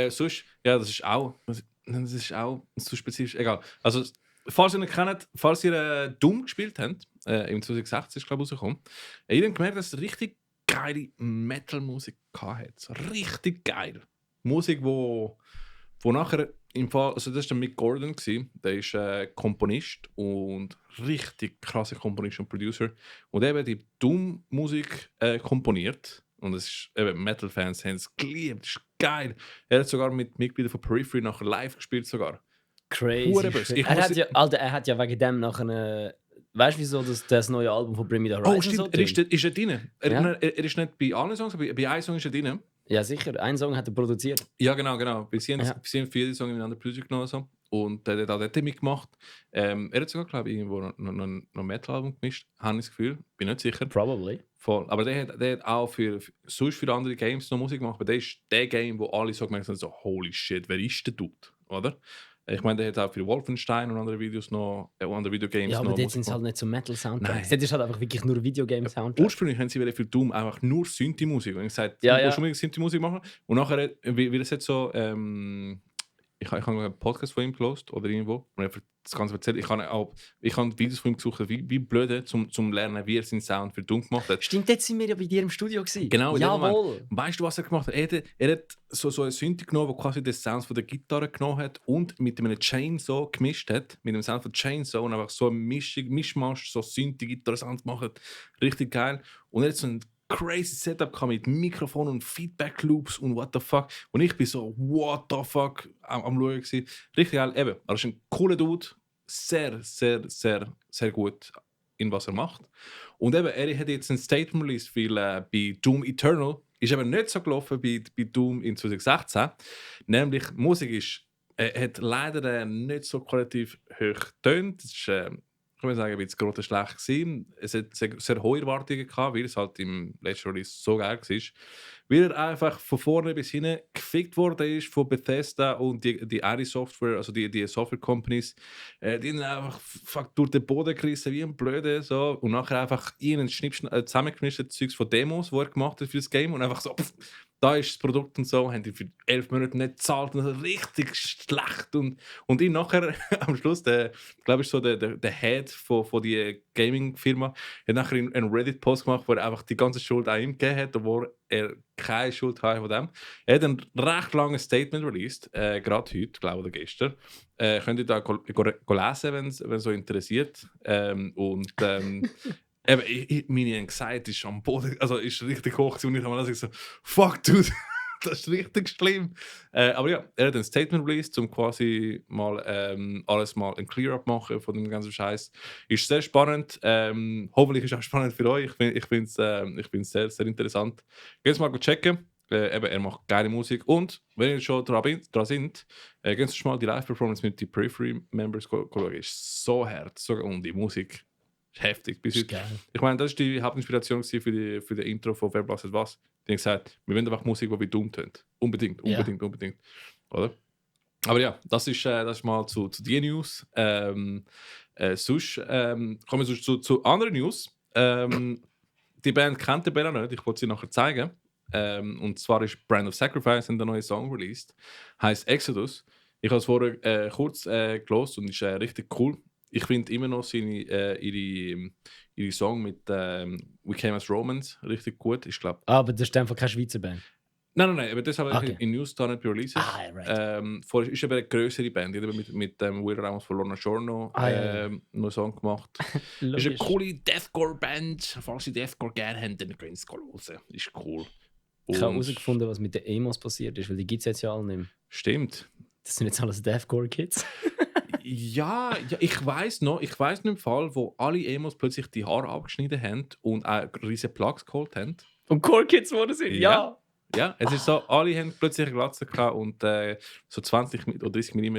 sonst... Ja, das ist auch zu spezifisch. Egal. Also, falls ihr nicht kennt, falls ihr Doom gespielt habt, im 2016 ist glaube ich rausgekommen, ihr habt gemerkt, dass es richtig geile Metal-Musik hatte. So richtig geil. Musik, wo nachher im Fall, also das war der Mick Gordon, der ist Komponist und richtig krasser Komponist und Producer. Und eben die Doom-Musik komponiert. Und es ist, eben, Metal-Fans haben es geliebt, das ist geil. Er hat sogar mit Mitgliedern von Periphery nachher live gespielt sogar. Crazy. Er hat ja wegen dem nachher... Weißt du, wieso das neue Album von Bring Me The Horizon Oh, stimmt, so ist er drin? Ja. Er ist nicht bei allen Songs, aber bei einem Song ist er drin. Ja, sicher. Einen Song hat er produziert. Ja, genau. Weil sie haben Ja. viele Songs miteinander Producer genommen. So. Und der hat auch dort mitgemacht. Er hat sogar, glaube ich, irgendwo noch ein Metal-Album gemischt, habe ich das Gefühl. Bin nicht sicher. Probably. Voll. Aber der hat auch sonst für andere Games noch Musik gemacht. Aber der ist der Game, wo alle so gemerkt haben, so, holy shit, wer ist der Dude? Oder? Ich meine, der hat auch für Wolfenstein und andere Videos noch, andere Videogames Ja, aber noch dort Musik sind es halt gemacht. nicht so Metal-Soundtracks. Nein. Das ist halt einfach wirklich nur Videogame-Soundtrack. Ursprünglich haben sie für Doom einfach nur Synthi-Musik. Und ich gesagt, Ja, du ja. musst unbedingt Synthi-Musik machen. Und nachher, wie das jetzt so, ich habe einen Podcast von ihm gelost oder irgendwo und er hat das Ganze erzählt. Ich habe Videos von ihm gesucht, wie blöd zum Lernen, wie er seinen Sound für Doom gemacht hat. Stimmt, dort sind wir ja bei dir im Studio gewesen. Genau, in dem Jawohl. Weißt du, was er gemacht hat? Er hat so eine Synthi genommen, die quasi den Sound von der Gitarre genommen hat und mit einem Chainsaw gemischt hat, mit dem Sound von Chainsaw und einfach so ein Mischmasch, so Synthi-Gitarre-Sound gemacht hat. Richtig geil. Und er hat so ein crazy Setup gehabt mit Mikrofon und Feedback Loops und what the fuck. Und ich bin so, what the fuck am Schauen gewesen. Richtig geil. Eben, er ist ein cooler Dude. Sehr, sehr, sehr, sehr gut in was er macht. Und eben, er hat jetzt ein Statement released, weil bei Doom Eternal ist eben nicht so gelaufen bei Doom in 2016. Nämlich, Musik ist, hat leider nicht so qualitativ hoch getönt. Das ist ich würde sagen, ein bisschen groß schlecht gewesen. Es hat sehr hohe Erwartungen gehabt, weil es halt im letzten Release so geil war. Weil er einfach von vorne bis hinten gefickt worden ist von Bethesda und die eine Software, also die Software-Companies, die haben einfach durch den Boden gerissen wie ein Blöde. So. Und nachher einfach zusammengemischtes Zeugs von Demos, die er gemacht hat für das Game und einfach so, da ist das Produkt und so, haben die für 11 Monate nicht gezahlt und also richtig schlecht. Und ich nachher, am Schluss, glaube ich, so der Head von der Gaming-Firma, hat nachher einen Reddit-Post gemacht, wo er einfach die ganze Schuld an ihm gegeben hat, obwohl er keine Schuld hatte von dem. Er hat ein recht langes Statement released, gerade heute, glaube ich, oder gestern. Könnt ihr da lesen, wenn es so interessiert. Eben, meine Anxiety ist am Boden, also ist richtig hoch und ich habe mir so, fuck, dude, das ist richtig schlimm. Aber ja, er hat ein Statement released, um quasi mal alles mal ein Clear-Up machen von dem ganzen Scheiß. Ist sehr spannend. Hoffentlich ist es auch spannend für euch. Ich finde es sehr, sehr interessant. Geht mal checken. Eben, er macht geile Musik. Und wenn ihr schon dran sind, gehen Sie mal die Live-Performance mit den Periphery-Members schauen. Ist so hart. Und die Musik ist heftig. Bis heute. Ich meine, das war die Hauptinspiration für die Intro von Wer blastet was. Die haben gesagt, wir wollen einfach Musik, die wir dumm tun. Unbedingt. Oder? Aber ja, das ist mal zu den News. Sonst kommen wir zu anderen News. Die Band kennt die Bella nicht, ich wollte sie nachher zeigen. Und zwar ist Brand of Sacrifice einen neuen Song released. Heißt Exodus. Ich habe es vorher kurz gehört und ist richtig cool. Ich finde immer noch ihre Song mit We Came as Romans richtig gut. Aber das ist einfach keine Schweizer Band. Nein, aber das habe ich Okay. in News da nicht releases. Right. Vorher ist aber eine größere Band. Die hat mit Will Ramos von Lorna Giorno noch einen Song gemacht. Ist eine coole Deathcore-Band. Falls Sie Deathcore gerne haben, dann können Sie es hören. Ist cool. Ich habe herausgefunden, was mit den Emos passiert ist, weil die gibt es jetzt ja alle nicht mehr. Stimmt. Das sind jetzt alles Deathcore-Kids. Ja, ich weiss noch im Fall, wo alle Emos plötzlich die Haare abgeschnitten haben und auch riesige Plugs geholt haben. Und Core-Kids geworden sind, ja. Ja, es ist so, alle haben plötzlich eine Glatze gehabt und so 20 oder 30 mm.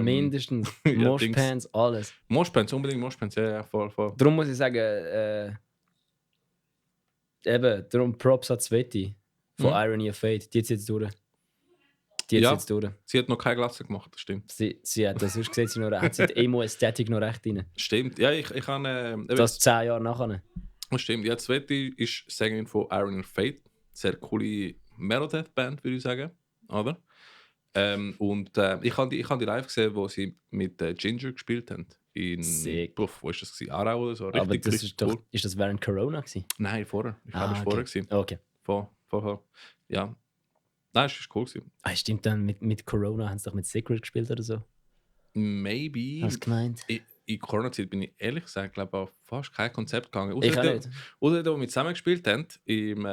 Mindestens. Ja, Moshpants, alles. Moshpants, unbedingt Moshpants, ja, voll. Darum muss ich sagen, darum Props an Sveti von Irony of Fate. Die hat jetzt durch. Sie hat noch keine Glatze gemacht, das stimmt. Sie hat das sonst gesehen, hat sie die Emo-Ästhetik noch recht rein. Stimmt, ja, ich kann... das 10 Jahre nachher. Das stimmt, ja, Sveti ist Sängerin von Irony of Fate. Sehr coole Metal-Death-Band, würde ich sagen. Oder? Ich habe die live gesehen, wo sie mit Ginger gespielt haben. Wo war das? Aarau oder so? Richtig, aber das richtig ist cool. doch... Ist das während Corona gewesen? Nein, vorher. Ich glaube, es war vorher gewesen. Okay. Voll. Ja. Nein, es war cool gewesen. Stimmt, dann mit Corona haben sie doch mit Secret gespielt oder so? Maybe. Hast du gemeint? In Corona-Zeit bin ich ehrlich gesagt, glaube auf fast kein Konzept gegangen. Ich auch nicht. Oder da, wo wir zusammen gespielt haben, im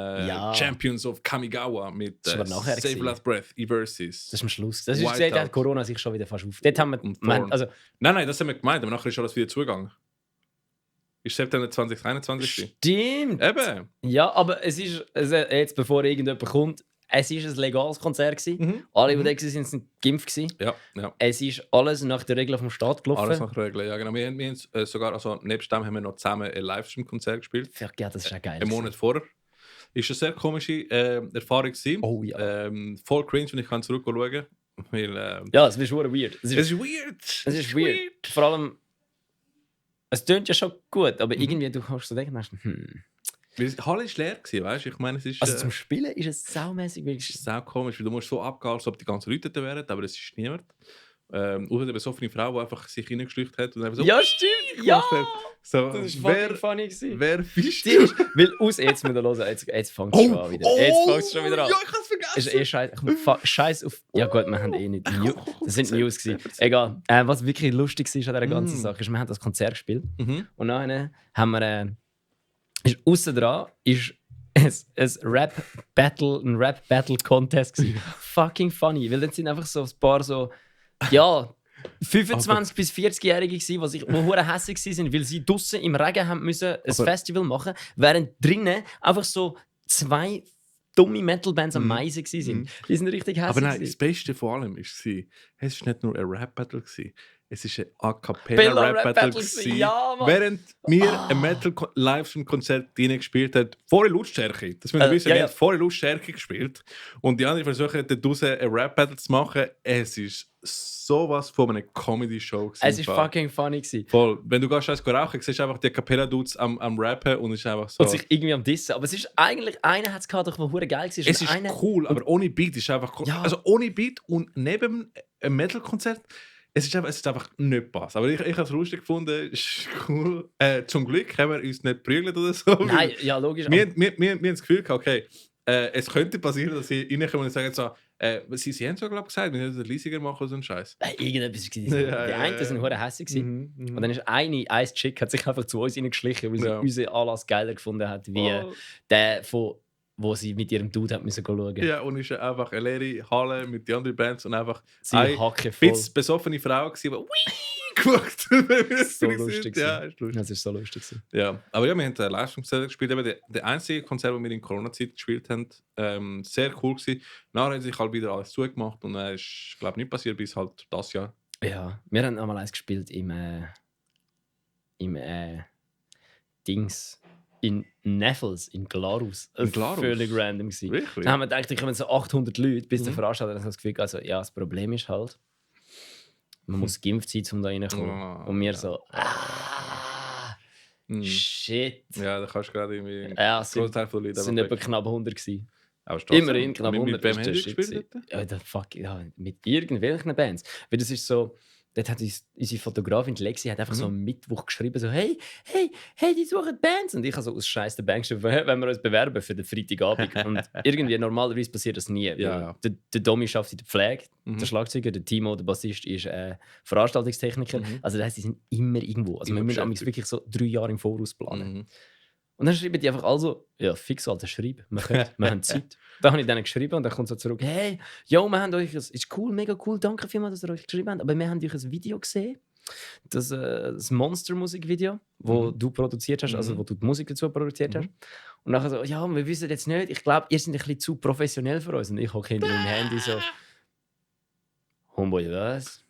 Champions of Kamigawa mit Save Last Breath, Eversis. Das ist am Schluss. Das ist gesehen, hat Corona sich schon wieder fast auf. Dort haben wir... Nein, das haben wir gemeint, aber nachher ist alles wieder zugegangen. Ist September 2021. Stimmt! Eben! Ja, aber es ist, jetzt bevor irgendjemand kommt, es war ein legales Konzert. Alle, die da waren, sind geimpft. Ja. Es ist alles nach der Regel vom Staat gelaufen. Alles nach der Regel, ja genau. Wir haben sogar, also nebst dem haben wir noch zusammen ein Livestream-Konzert gespielt. Ja, das ist ja geil. Einen Monat vorher. Ist eine sehr komische Erfahrung gewesen. Oh ja. Voll cringe, wenn ich zurückschauen kann. Weil, ja, es ist schon weird. Es ist weird. Vor allem, es tönt ja schon gut, aber irgendwie, du kannst so denken, die Halle war leer, weißt du? Ich meine, es ist... Also zum Spielen ist es saumässig. Es ist sau komisch, weil du musst so abgehen, als ob die ganzen Leute da wären, aber es ist niemand. Und eine besoffene Frau, die einfach sich reingeschlüchtet hat und einfach so... Ja, stimmt! Ja! So, das ist fucking funny gewesen. Wer bist du? Weil jetzt müssen wir hören, jetzt fängt es schon an wieder. Jetzt fängt es schon wieder an. Ja, ich hab's vergessen! Ist scheiß auf... Ja gut, wir haben eh nicht... Das sind News gewesen. Egal. Was wirklich lustig war an dieser ganzen Sache, ist, wir haben das Konzert gespielt. Und dann haben wir... Aussen dran ist ein Rap-Battle-Contest. Fucking funny. Weil dann sind einfach so ein paar so... Ja... 25- bis 40-Jährige, die hure hässlich waren, weil sie draussen im Regen haben müssen ein Festival machen, während drinnen einfach so 2 dumme Metal-Bands am Meisen waren. Die sind richtig hässlich. Aber nein, das Beste vor allem war, es war nicht nur ein Rap-Battle, Es war ein A Cappella Rap Battle. Ja, Mann. Während wir ein Metal Livestream-Konzert gespielt haben, volle Lautstärke. Das müssen wir wissen, wir haben volle Lautstärke gespielt. Und die anderen versuchen da draußen ein Rap Battle zu machen. Es ist sowas von einer Comedy-Show. Es war fucking funny. Voll. Wenn du gehst rauchen, siehst du einfach die Cappella-Dudes am Rappen und es ist einfach so. Und sich irgendwie am Dissen. Aber es ist eigentlich, einer hat es gehabt, der verdammt geil war. Es ist cool, aber ohne Beat ist einfach cool. Ja. Also ohne Beat und neben einem Metal-Konzert, es ist einfach nicht passt. Aber ich habe es lustig gefunden, ist cool. Zum Glück haben wir uns nicht prügelt oder so. Nein, ja, logisch. Wir haben das Gefühl gehabt, okay, es könnte passieren, dass sie reinkommen und sagen so, sie haben so, glaube ich, gesagt, wir müssen leisiger machen oder so einen Scheiß. Irgendetwas war. Die einen sind verdammt hässlich. Und dann ist ein Chick hat sich einfach zu uns reingeschlichen, weil sie unseren Anlass geiler gefunden hat, wie der von wo sie mit ihrem Dude hat müssen schauen. Ja, und es war einfach eine leere Halle mit den anderen Bands und einfach eine bisschen besoffene Frau, die geschaut so lustig. Ja, ist lustig. Das ist so lustig. Ja, aber ja, wir haben ein Livestream-Konzert gespielt. Eben der einzige Konzert, den wir in Corona-Zeit gespielt haben, sehr cool gewesen. Nachher haben sich halt wieder alles zugemacht und es ist, glaube ich, nicht passiert bis halt das Jahr. Ja, wir haben einmal eins gespielt im Dings. In Neffels, in Glarus. Völlig random gewesen. Wirklich? Dann haben wir gedacht, da kommen so 800 Leute, bis der Veranstalter dann so das Gefühl hat, also, ja, das Problem ist halt, man muss geimpft sein, um da reinzukommen. Und wir so, shit. Ja, da kannst du gerade irgendwie es sind etwa knapp 100 gewesen. Immerhin knapp 100. Mit wem hast du gespielt? Mit irgendwelchen Bands. Weil das ist so... Dort hat unsere Fotografin Lexi hat einfach so am Mittwoch geschrieben, so hey, die suchen Bands. Und ich habe so aus Scheiß der Bank geschrieben, wenn wir uns bewerben für den Freitagabend. Und irgendwie, normalerweise passiert das nie. Ja. Der Domi schafft in der Pflege, der Schlagzeuger, der Timo, der Bassist, ist Veranstaltungstechniker. Also das heisst, sie sind immer irgendwo. Also wir müssen wirklich so 3 Jahre im Voraus planen. Und dann schreiben die einfach also, ja, fix, Alter, schreib. Wir haben Zeit. Dann habe ich denen geschrieben und dann kommt so zurück, hey, yo, wir haben euch, ist cool, mega cool, danke vielmals, dass ihr euch geschrieben habt, aber wir haben euch ein Video gesehen, das Monster-Musikvideo, das du produziert hast, also wo du die Musik dazu produziert hast. Und nachher so, ja, wir wissen jetzt nicht, ich glaube, ihr seid ein bisschen zu professionell für uns. Und ich hocke hinter meinem Handy so, Homeboy, was?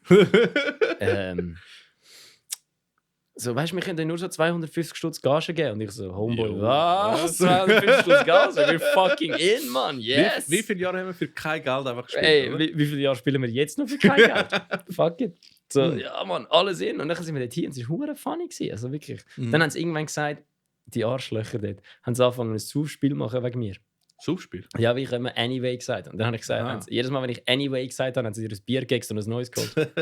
So, weißt du, wir können dir nur so 250 Stutz Gage geben. Und ich so, Homeboy, was? 250 Stutz Gage? We're fucking in, man, yes! Wie viele Jahre haben wir für kein Geld einfach gespielt? Ey, wie viele Jahre spielen wir jetzt noch für kein Geld? Fuck it. So, ja, man, alles in. Und dann sind wir dort hier und es war verdammt funny gewesen. Also wirklich. Dann haben sie irgendwann gesagt, die Arschlöcher dort, haben sie angefangen, ein Saufspiel machen wegen mir. Saufspiel? Ja, wie ich immer Anyway gesagt habe. Und dann habe ich gesagt, jedes Mal, wenn ich Anyway gesagt habe, haben sie dir ein Bier gegessen und ein neues geholt.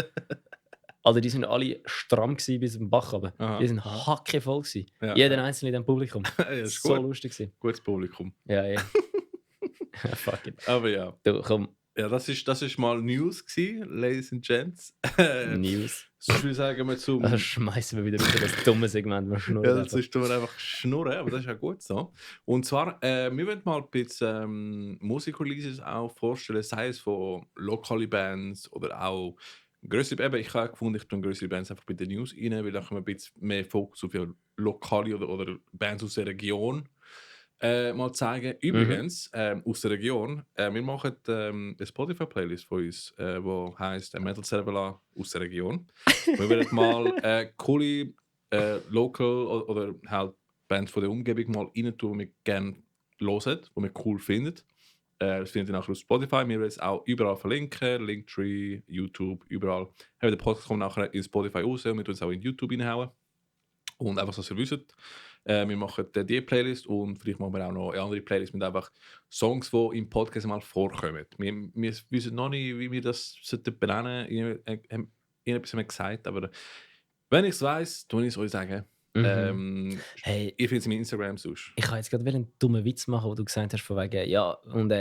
Also die sind alle stramm bis zum Bach runter. Die sind hackevoll gewesen. Ja. Jeder einzelne in diesem Publikum. Das war so lustig gewesen. Gutes Publikum. Ja. Fuck it. Aber ja. Du, komm. Ja, das ist mal News gewesen, Ladies and Gents. News. Ich würde sagen, wir zum... Also schmeißen wir wieder über das dumme Segment. Ja, das ist einfach schnurren, aber das ist ja gut so. Und zwar, wir wollen mal ein bisschen Musikreleases auch vorstellen, sei es von lokalen Bands oder auch grössere. Ich habe gefunden, ich tue grössere Bands einfach bei den News rein, weil da können wir ein bisschen mehr Fokus auf lokale oder Bands aus der Region mal zeigen. Übrigens, aus der Region, wir machen eine Spotify-Playlist von uns, die heisst Metal Servala aus der Region. Wir werden mal coole Local oder halt Bands von der Umgebung mal rein tun, die wir gerne hören, die wir cool finden. Das findet ihr nachher auf Spotify. Wir werden es auch überall verlinken. Linktree, YouTube, überall. Der Podcast kommt nachher in Spotify raus und wir tun es auch in YouTube reinhauen. Und einfach, dass ihr wisst, wir machen die Playlist und vielleicht machen wir auch noch eine andere Playlist mit einfach Songs, die im Podcast mal vorkommen. Wir wissen noch nicht, wie wir das benennen sollten. Irgendetwas haben wir gesagt, aber wenn ich es weiss, tue ich es euch sagen. Hey, ihr findet es in meinem Instagram sonst. Ich wollte jetzt gerade einen dummen Witz machen, wo du gesagt hast, von wegen, ja, und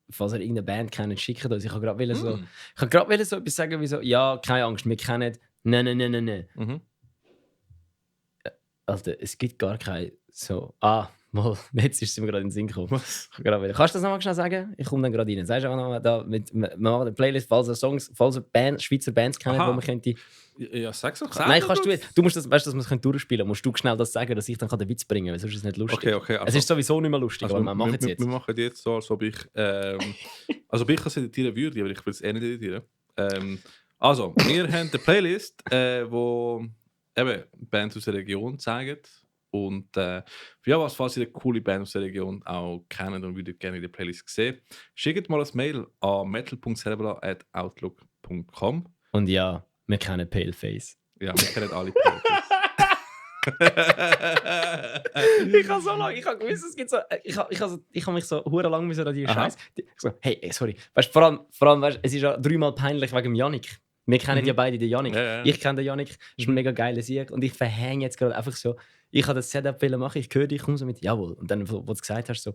falls ihr irgendeine Band kennt, schickt uns. Ich habe gerade so etwas sagen wie so, ja, keine Angst, wir kennen, nein. Alter, es gibt gar keine so, mal, jetzt ist es mir gerade in den Sinn gekommen. Kannst du das nochmal schnell sagen? Ich komme dann gerade rein. Sagst du auch nochmal, wir machen eine Playlist, falls ihr Schweizer Bands kennt, wo man könnte... Ja, sag's doch. Nein, du musst das, weißt du, dass wir es durchspielen können, musst du schnell das sagen, dass ich dann den Witz bringen kann, weil sonst ist es nicht lustig. Okay. Also, es ist sowieso nicht mehr lustig, also aber wir machen es jetzt. Wir machen jetzt so, als ob ich... als ob ich es editieren würde, aber ich will es nicht editieren. Also, wir haben eine Playlist, wo eben Bands aus der Region zeigen. Und ja, falls ihr eine coole Band aus der Region auch kennt und würdet gerne in der Playlist sehen, schickt mal ein Mail an metal.cerebral@outlook.com. Und ja, wir kennen Paleface. Ja, wir kennen alle Paleface. Ich habe so lange, ich habe gewusst, es gibt so, ich habe mich so hure lang müssen an die Scheiß. So, hey, sorry, weißt, vor allem weißt, es ist ja 3-mal peinlich wegen dem Yannick. Wir kennen ja beide den Yannick. Ja. Ich kenne den Yannick, das ist ein mega geiler Sieg und ich verhänge jetzt gerade einfach so. Ich habe das Setup machen, ich höre dich, komme so mit jawohl und dann, wo du gesagt hast, so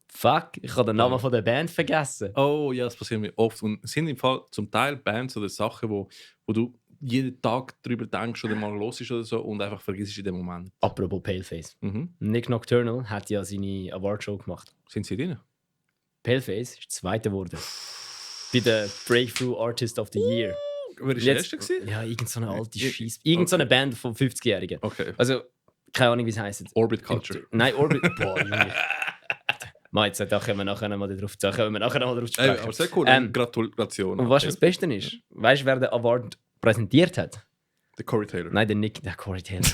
fuck, ich habe den Namen von der Band vergessen. Oh ja, das passiert mir oft und es sind im Fall zum Teil Bands oder Sachen, wo du jeden Tag darüber denkst oder mal los ist oder so und einfach vergisst in dem Moment. Apropos Paleface. Nick Nocturnal hat ja seine Awardshow gemacht. Sind sie drin? Paleface ist Zweiter geworden. Bei der Breakthrough Artist of the Year. Wer war der Erste gewesen? Ja, irgend so eine alte Scheiße. Irgend so eine Band von 50-Jährigen. Okay. Also, keine Ahnung, wie es heisst. Orbit Culture. Nein, Orbit. Boah, Junge. Jetzt da können wir nachher mal drauf sprechen. Aber sehr cool. Gratulation. Und weißt du, was das Beste ist? Weißt du, wer den Award präsentiert hat? Der Corey Taylor. Nein, der Corey Taylor.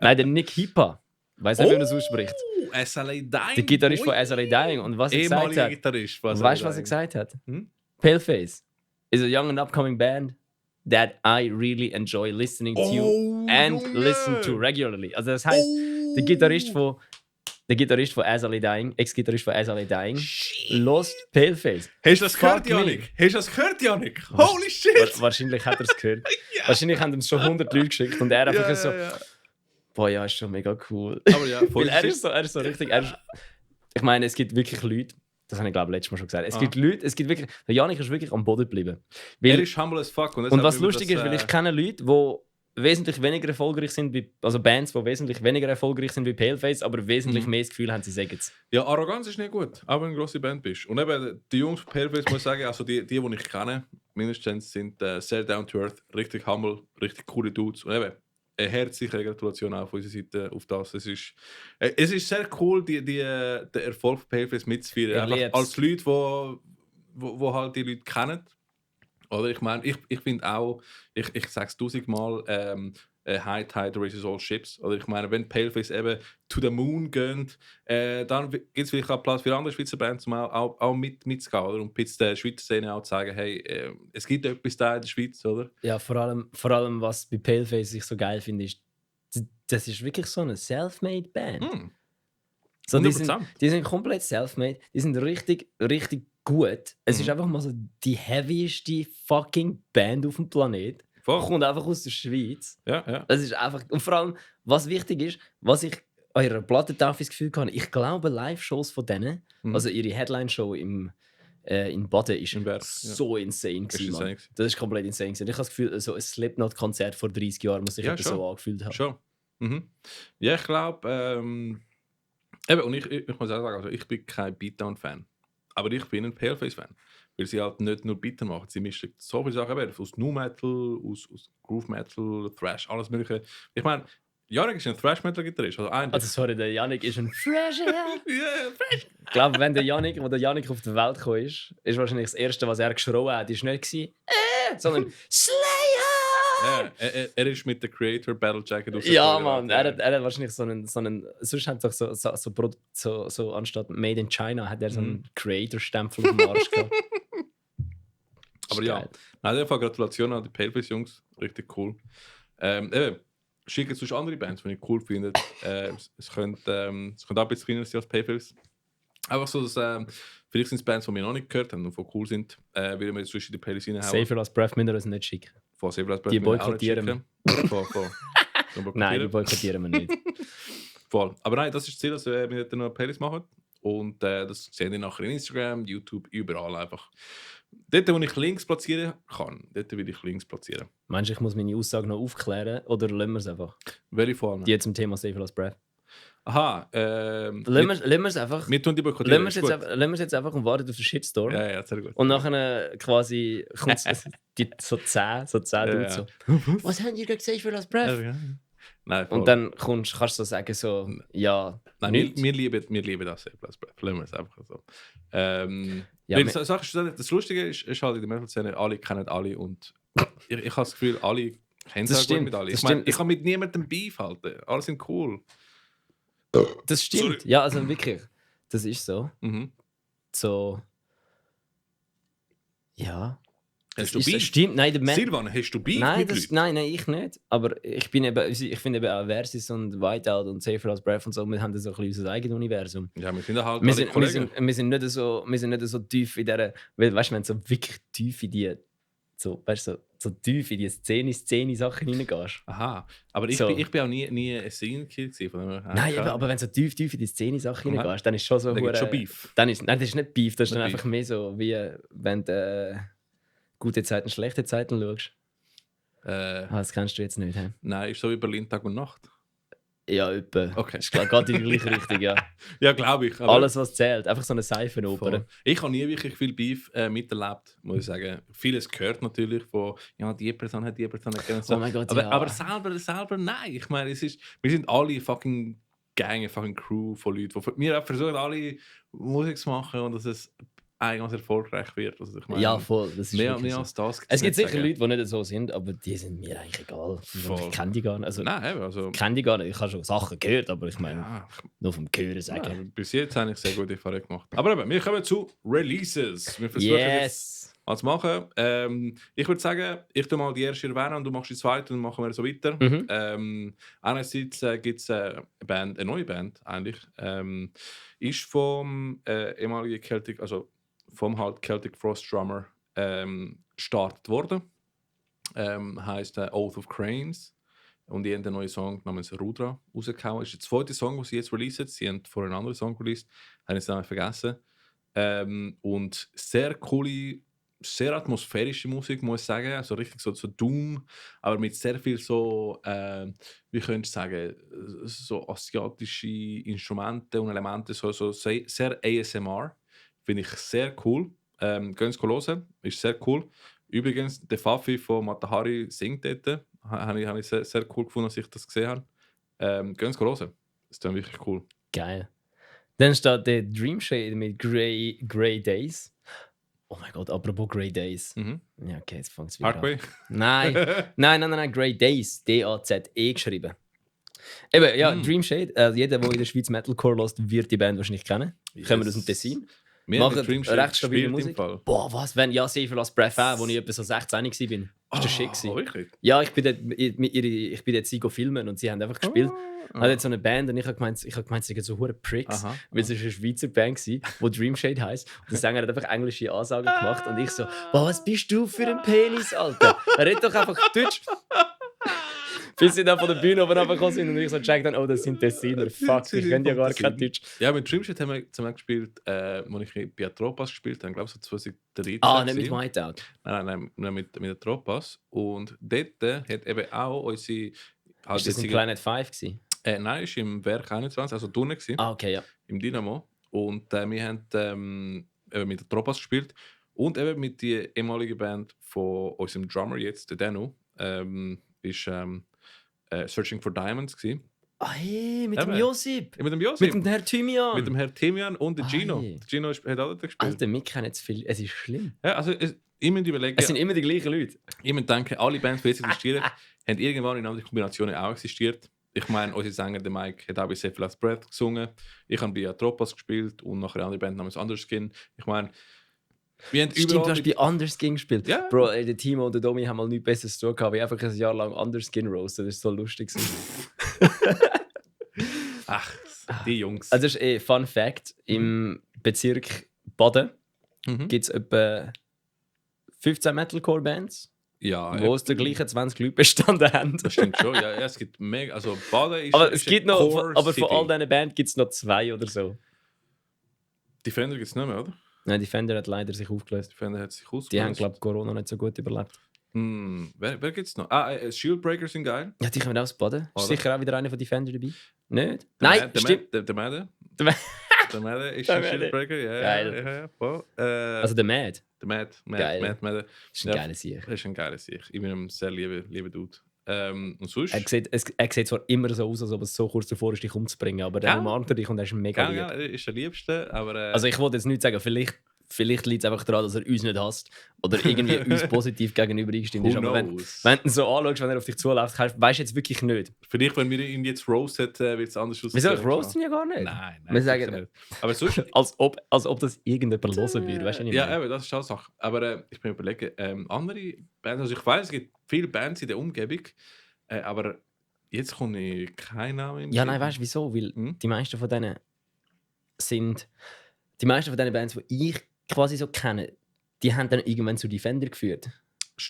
Nein, der Nick Hipa. Weißt du, wie man das ausspricht? SLA Dying. Der Gitarrist von SLA Dying. Und was er gesagt hat? Gitarrist. Weißt du, was er gesagt hat? Paleface is a young and upcoming band that I really enjoy listening to and listen to regularly. Also das heisst, der Gitarrist von SLA Dying, Ex-Gitarrist von SLA Dying, lost Paleface. Hast du das gehört, Yannick? Holy shit! Wahrscheinlich hat er es gehört. Wahrscheinlich haben ihm schon 100 Leute geschickt und er einfach so... Boah, ja, ist schon mega cool. Aber ja, Weil er ist so richtig... ich meine, es gibt wirklich Leute... Das habe ich, glaube ich, letztes Mal schon gesagt. Es gibt Leute, wirklich... Der Yannick ist wirklich am Boden geblieben. Er ist humble as fuck. Und was lustig ist, weil ich kenne Leute, die wesentlich weniger erfolgreich sind, also Bands, die wesentlich weniger erfolgreich sind wie Paleface, aber wesentlich mehr das Gefühl haben, sie sagen es. Ja, Arroganz ist nicht gut, auch wenn du eine grosse Band bist. Und eben, die Jungs von Paleface, muss ich sagen, also die ich kenne, mindestens sind sehr down to earth, richtig humble, richtig coole Dudes. Und eben, eine herzliche Gratulation auch von unserer Seite auf das. Es ist sehr cool, den Erfolg von Paleface mitzufeiern. Einfach als Leute, wo halt die Leute kennen. Oder ich meine, ich finde auch, ich sage es 1000-mal, High Tide raises all ships. Oder ich meine, wenn Paleface eben to the moon gehen, dann gibt es vielleicht auch Platz für andere Schweizer Bands, um auch mitzugehen. Oder? Und jetzt der Schweizer Szene auch zu sagen, hey, es gibt etwas da in der Schweiz, oder? Ja, vor allem was bei Paleface ich so geil finde, ist, das ist wirklich so eine self-made Band. So, die sind komplett self-made, die sind richtig, richtig gut. Es ist einfach mal so die heavyeste fucking Band auf dem Planet. Kommt einfach aus der Schweiz. Ja. Es ist einfach, und vor allem, was wichtig ist, was ich an ihrer Plattentaufe das Gefühl hatte, ich glaube, Live-Shows von denen, also ihre Headline-Show in Baden ist so insane gewesen. Das ist komplett insane gewesen. Ich habe das Gefühl, so ein Slipknot-Konzert vor 30 Jahren muss ich so angefühlt haben. Schon. Ja, ich glaube, und ich muss auch sagen, also ich bin kein Beatdown-Fan. Aber ich bin ein Paleface-Fan. Weil sie halt nicht nur Beatdown machen. Sie mischen so viele Sachen aus Nu Metal, aus Groove Metal, Thrash, alles Mögliche. Ich meine, Yannick ist ein Thrash-Metal-Gitarrist. Sorry, der Yannick ist ein Fresh. Fresh. Ich glaube, wenn der Yannick auf die Welt gekommen ist wahrscheinlich das Erste, was er geschrien hat, ist nicht sondern Slayer! Ja, er ist mit der Creator Battle Jacket aus. Ja, Mann, er hat wahrscheinlich so einen sonst hat doch so anstatt Made in China hat er so einen Creator-Stempel auf dem Arsch gehabt. Aber ja, nein, einfach Gratulation an die Paleface-Jungs, richtig cool. Schickt sonst andere Bands, wenn ihr cool findet. Es könnte auch ein bisschen kleiner sein als Paleface. Einfach so, dass vielleicht sind es Bands, die wir noch nicht gehört haben und die cool sind, würden wir zwischen die Playlist reinhauen. Safer als Breath müssen wir uns nicht schicken. Die boykottieren wir. Nein, die boykottieren wir nicht. Voll. Aber nein, das ist das Ziel, dass wir noch eine Playlist machen. Und das sehen wir nachher in Instagram, YouTube, überall einfach. Dort, wo ich Links platzieren kann, dort will ich Links platzieren. Meinst du, ich muss meine Aussage noch aufklären oder lassen wir es einfach? Welche Form? Die zum Thema Safer als Breath. Aha. Lassen wir es einfach. Wir tun die boykottieren. Lassen wir es jetzt einfach und warten auf den Shitstorm. Ja, sehr gut. Und nachher quasi kommt so 10 Dudes so. Was haben die gegen Safer als Breath? Nein, voll. Und dann kannst du so sagen, so, ja, Nein, nicht. wir lieben das Safe Last Breath. Lassen wir es einfach so. Ja, Weil das Lustige ist halt in der Metal-Szene, alle kennen alle und ich habe das Gefühl, alle kennen Das es gut stimmt, mit alle. das Ich meine, stimmt. ich kann mit niemandem Beef halten. Alle sind cool. Das stimmt. Sorry. Ja, also wirklich. Das ist so. Mhm. So. Ja. Das Hast du ist so. Beef? Stimmt. Nein, Silvan, hast du Beef nein, mit Leuten? nein, ich nicht. Aber ich finde eben auch Versus und Whiteout und Safer Last Breath und so, wir haben da so ein bisschen unser eigenes Universum. Ja, wir sind halt Wir alle sind, wir, Kollegen. sind, wir, sind nicht so, wir sind nicht so tief in dieser. Weißt du, wenn du so wirklich tief in die. So tief in die Szene-Sachen reingehst. Aha, aber ich So. bin auch nie ein Scene-Kid gewesen. Von dem her, Nein, aber wenn du so tief in die Szene-Sachen Aha. reingehst, dann ist schon so. da gibt hure- schon Beef. Nein, das ist nicht Beef, das ist Nicht dann Beef. einfach mehr so, wie wenn du gute Zeiten, schlechte Zeiten schaust. Das kennst du jetzt nicht, hä? Nein, ist so wie Berlin Tag und Nacht. Ja, etwa. Okay. Ist gerade in die gleiche Richtung, ja. Ja, glaube ich. Aber Alles, was zählt. Einfach so eine Seifenoper. voll. Ich habe nie wirklich viel Beef miterlebt, muss ich sagen. Vieles gehört natürlich von, ja, die Person hat die Person nicht gerne. Oh mein Gott, aber, ja. aber selber nein. Ich meine, wir sind alle fucking Gang, fucking Crew von Leuten, wir versuchen alle Musik zu machen und dass es eigentlich erfolgreich wird. Also ich meine, Ja, voll. Das ist mehr wirklich so. als das. Es gibt nicht sicher sagen. Leute, die nicht so sind, aber die sind mir eigentlich egal. Voll. Ich kenne die gar nicht. Also, Nein, eben, also. ich kenne die gar nicht. Ich habe schon Sachen gehört, aber ich meine, Ja, nur vom Hören sagen. ja, bis jetzt habe ich sehr gute Erfahrungen gemacht. Aber eben, wir kommen zu Releases. Wir versuchen jetzt Yes! mal zu machen. Ich würde sagen, ich tue mal die erste erwähnen und du machst die zweite und dann machen wir so weiter. Mhm. Einerseits gibt es eine neue Band eigentlich. Ist vom ehemaligen Celtic, also vom halt Celtic Frost Drummer gestartet worden. Heißt Oath of Cranes. Und die haben einen neuen Song namens Rudra rausgehauen. Das ist der zweite Song, den sie jetzt releasen. Sie haben vorher einen anderen Song released. Habe ich es vergessen. Und sehr coole, sehr atmosphärische Musik, muss ich sagen. Also richtig so Doom, aber mit sehr viel so, wie könnte ich sagen, so asiatische Instrumente und Elemente, so sehr ASMR. Finde ich sehr cool. Gehen Sie hören, ist sehr cool. Übrigens, der Fafi von Matahari singt dort. Habe ich sehr, sehr cool gefunden, als ich das gesehen habe. Gehen Sie hören. Das ist dann wirklich cool. Geil. Dann steht der Dream Shade mit Grey Days. Oh mein Gott, apropos Grey Days. Mhm. Ja, okay, jetzt fängt es wieder an. Parkway? Nein, Grey Days. D-A-Z-E geschrieben. Eben, ja, Dream Shade. Jeder, der in der Schweiz Metalcore lässt, wird die Band wahrscheinlich kennen. Kommen aus dem Tessin. Wir haben Machen Dream Shade recht stabile gespielt im Musik. Fall. Boah, was? Wenn ja, Safer Last Breath auch, wo ich etwa so 16 war. Ist das schick gewesen. Wirklich? Ja, ich bin dort sie filmen und sie haben einfach gespielt. Hat jetzt so eine Band und ich habe gemeint, sie sind so hure Pricks, Aha. weil es ist eine Schweizer Band war, die Dream Shade heisst. Und der Sänger hat einfach englische Ansagen gemacht und ich so, boah, was bist du für ein Penis, Alter? Red doch einfach Deutsch. Bis sie dann von der Bühne oben runtergekommen sind und ich so check dann, oh, das sind Tessiner. Fuck, ich kenne ja gar kein Deutsch. Ja, mit Dream Shade haben wir zusammen gespielt, als ich bei Tropas gespielt habe, glaube ich so 2013. Nicht mit Whiteout. Nein, mit der Tropas. Und dort hat eben auch unsere... Halt Ist das in Planet 5 gewesen? Nein, ist im Werk 21, also drinnen gewesen, Okay, ja. im Dynamo. Und wir haben eben mit der Tropas gespielt und eben mit der ehemaligen Band von unserem Drummer jetzt, der Danu, ist Searching for Diamonds gewesen. Hey, mit dem Eben. Josip. Mit dem Josip. Mit dem Herr Thymian. Mit dem Herrn Timian und dem Gino. Ei. Der Gino hat auch dort gespielt. Alter, wir kennen jetzt viel. Es ist schlimm. Ja, also ich muss überlegen, Es sind immer die gleichen Leute. ich muss denken, alle Bands, die jetzt existieren, haben irgendwann in anderen Kombinationen auch existiert. Ich meine, unser Sänger, der Mike, hat auch bei Safe Last Breath gesungen. Ich habe bei Tropas gespielt und nachher eine andere Band namens Underskin. Ich meine, wir haben Stimmt, überall... du hast bei Underskin gespielt. Ja. Bro, der Timo und der Domi haben mal nichts Besseres zu tun gehabt, wie einfach ein Jahr lang Underskin roasten. Das ist so lustig. Ach, die Jungs. Also das ist Fun Fact. Im Bezirk Baden Mhm. gibt es etwa 15 Metalcore-Bands, Ja, die aus der gleichen 20 Leute bestanden haben. das stimmt schon. Ja, es gibt mega... Also Baden ist... Aber ist es gibt eine noch, Core aber von City. all diesen Bands gibt es noch 2 oder so. Defender gibt es nicht mehr, oder? Nein, Defender hat leider sich aufgelöst. Defender hat sich ausgelöst. Die haben, glaube ich, Corona nicht so gut überlebt. Wer gibt es noch? Shieldbreaker sind geil. Ja, die kommen aus Baden. Ist Oder? sicher auch wieder einer von Defender dabei? Nicht? Der Nein, Mad- der stimmt. Mad- Der Madden. Der Ma- Der Madden ist Der ein Madden. Shieldbreaker. Ja, Geil. ja, voll. Also der Mad. Der Geil. Madden. Das ist ein Ja. geiler Sieg. Das ist ein geiler Sieg. Ich bin ein sehr lieber Dude. Und sonst... Er sieht zwar immer so aus, als ob es so kurz davor ist, dich umzubringen, aber der umarmt dich und er ist mega lieb. Ja, er ist der Liebste, aber... Also ich wollte jetzt nicht sagen, vielleicht liegt es einfach daran, dass er uns nicht hasst oder irgendwie uns positiv gegenüber eingestimmt ist. Aber wenn du ihn so anschaust, wenn er auf dich zuläuft, weißt du jetzt wirklich nicht. Vielleicht, wenn wir ihn jetzt roasten, wird es anders aussehen. Wieso? Ich roasten ja gar nicht. Nein, wir sagen nicht. Aber sonst... als ob das irgendjemand hören würde, weißt du nicht? Ja, eben, das ist auch eine Sache. Aber ich bin überlegen, andere Bands, also ich weiß, es gibt viele Bands in der Umgebung, aber jetzt kommt kein Name in Ja, nein, weißt du wieso? Weil die meisten von denen Bands, die ich quasi so kenne, die haben dann irgendwann zu Defender geführt.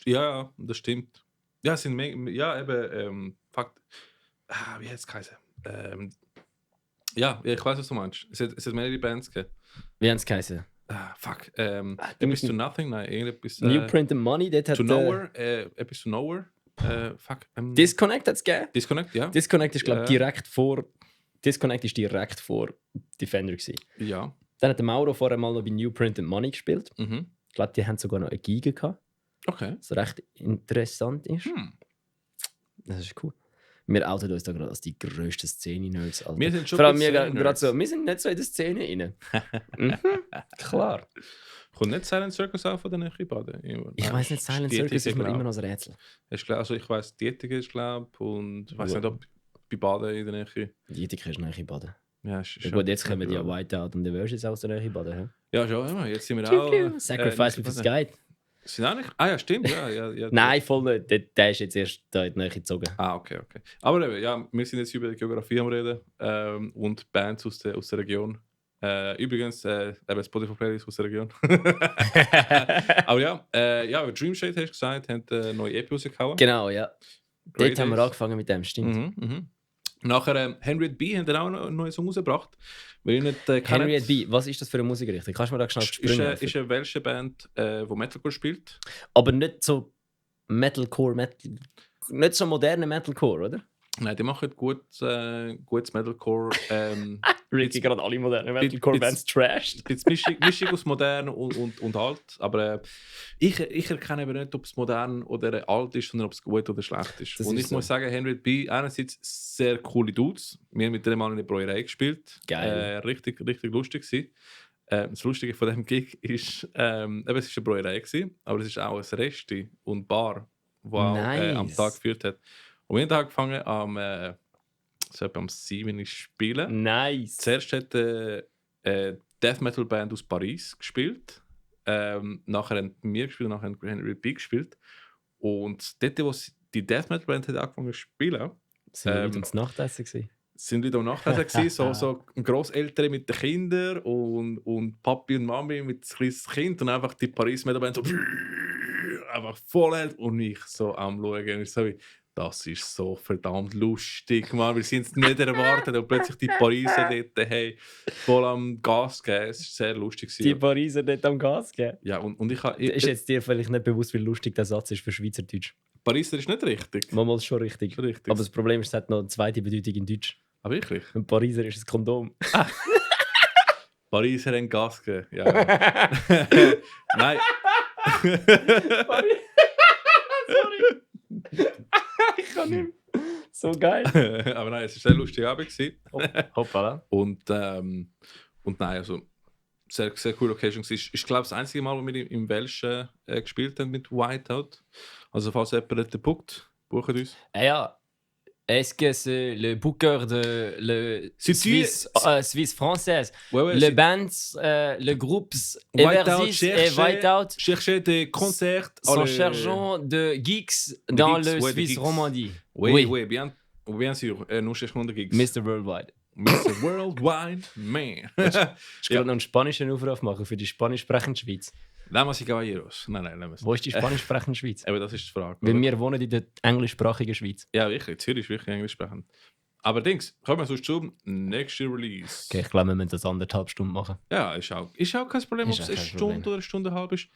Ja, das stimmt. Ja, es sind ja, eben, Fakt. Wie hat es geheißen? Ja, ich weiß, was du meinst. Es hat mehrere Bands gegeben. Wie haben es geheißen? Fuck. Etwas to Nothing? Nein, irgendetwas. New Print and Money, das hat... To Nowhere? Etwas to Nowhere? Fuck. Disconnect hat es gegeben. Disconnect, ja. Disconnect ist, glaube ich, direkt vor Defender gewesen. Ja. Dann hat der Mauro vorher mal noch bei New Print and Money gespielt. Mhm. Ich glaube, die haben sogar noch eine Giga gehabt. Okay. Was recht interessant ist. Das ist cool. Wir outen uns da gerade als die grössten Szene-Nerds. Also. Wir sind schon vor allem wir sind nicht so in der Szene rein. Klar. Kommt nicht Silent Circus auch von der Nähe Baden? Ich weiss nicht, Silent Circus ist mir immer noch ein Rätsel. Also ich weiss, Dietike ist glaube und ich weiss nicht, ob bei Baden in der Nähe. Dietike ist Nähe Baden. Ja, gut, jetzt kommen die ja Whiteout und The Versions aus der Nähe Baden. Ja, schon immer. Jetzt sind wir auch... Sacrifice with the Sky. Sind auch nicht? Ah ja, stimmt. Ja, Nein, voll nicht. Der ist jetzt erst da in die Nähe gezogen. Ah, okay. Aber eben, ja, wir sind jetzt über die Geografie am Reden und Bands aus der Region. Übrigens, eben Spotify-Playlist aus der Region. Aber ja, über Dreamshade hast du gesagt, haben eine neue EP rausgehauen. Genau, ja. Dort haben wir angefangen mit dem, stimmt. Nachher Henriette B. haben dann auch noch einen neuen Song rausgebracht. Henriette B., was ist das für eine Musikrichtung? Kannst du mir da schnell springen? Ist eine welsche Band, die Metalcore spielt. Aber nicht so Metalcore, nicht so moderne Metalcore, oder? Nein, die machen gutes Metalcore. Ricky gerade alle modernen Metalcore-Bands trashed. Ein bisschen Mischung aus modern und alt. Aber ich erkenne eben nicht, ob es modern oder alt ist, sondern ob es gut oder schlecht ist. Das und ist ich muss sagen, Henriette B. einerseits sehr coole Dudes. Wir haben mit denen mal in der Brauerei gespielt. Geil. Richtig lustig gewesen. Das Lustige von diesem Gig ist, es war eine Brauerei gewesen, aber es ist auch ein Resti und Bar, die am Tag geführt hat. Und wir haben angefangen am 7 spielen. Nice. Zuerst hat eine Death Metal Band aus Paris gespielt. Nachher haben wir gespielt, nachher haben Henry B gespielt. Und dort, wo die Death Metal Band hat angefangen zu spielen, sind wir wieder ins Nachtessen gewesen. Sind wieder am Nachtessen gewesen, so Grosseltern mit den Kindern und Papi und Mami mit einem kleinen Kind und einfach die Paris Metal Band so einfach voll und ich so am Schauen und so wie, das ist so verdammt lustig, Mann. Wir sind es nicht erwartet und plötzlich die Pariser dort hey, voll am Gas geben. Es war sehr lustig. Die Pariser dort am Gas geben? Ja, und ich ist jetzt dir vielleicht nicht bewusst, wie lustig der Satz ist für Schweizerdeutsch? Pariser ist nicht richtig. Manchmal ist schon richtig. Aber das Problem ist, es hat noch eine zweite Bedeutung in Deutsch. Ah, wirklich? Und Pariser ist ein Kondom. Pariser haben Gas gegeben, ja. Nein. Sorry. Ich kann nicht. So geil. Aber nein, es war sehr lustig Abend. Hoppala. Und nein, also sehr coole Location. Ich glaube, das einzige Mal, wo wir im Welschen gespielt haben mit Whiteout. Also falls jemand den bookt, buchen uns. Ja. Est-ce que c'est le booker de le Suisse française? Ouais, le bands, le groupe Eversis et Whiteout cherchait des concerts en cherchant de geeks dans le Suisse Romandie. Oui, bien sûr. Nous cherchons des geeks. Mr. Worldwide. Mr. Worldwide, man. Ich kann noch einen spanischen Aufruf machen für die spanisch sprechende Schweiz. Damas y caballeros. Nein. Wo ist die spanisch sprechende Schweiz? Aber das ist die Frage. Weil wir wohnen in der englischsprachigen Schweiz. Ja, wirklich. Zürich ist wirklich englisch sprechend. Aber Dings, kommen wir sonst zum nächsten Release. Okay, ich glaube, wir müssen das 1,5 Stunden machen. Ja, ist auch kein Problem, ob es eine Stunde oder eine Stunde und eine halbe ist.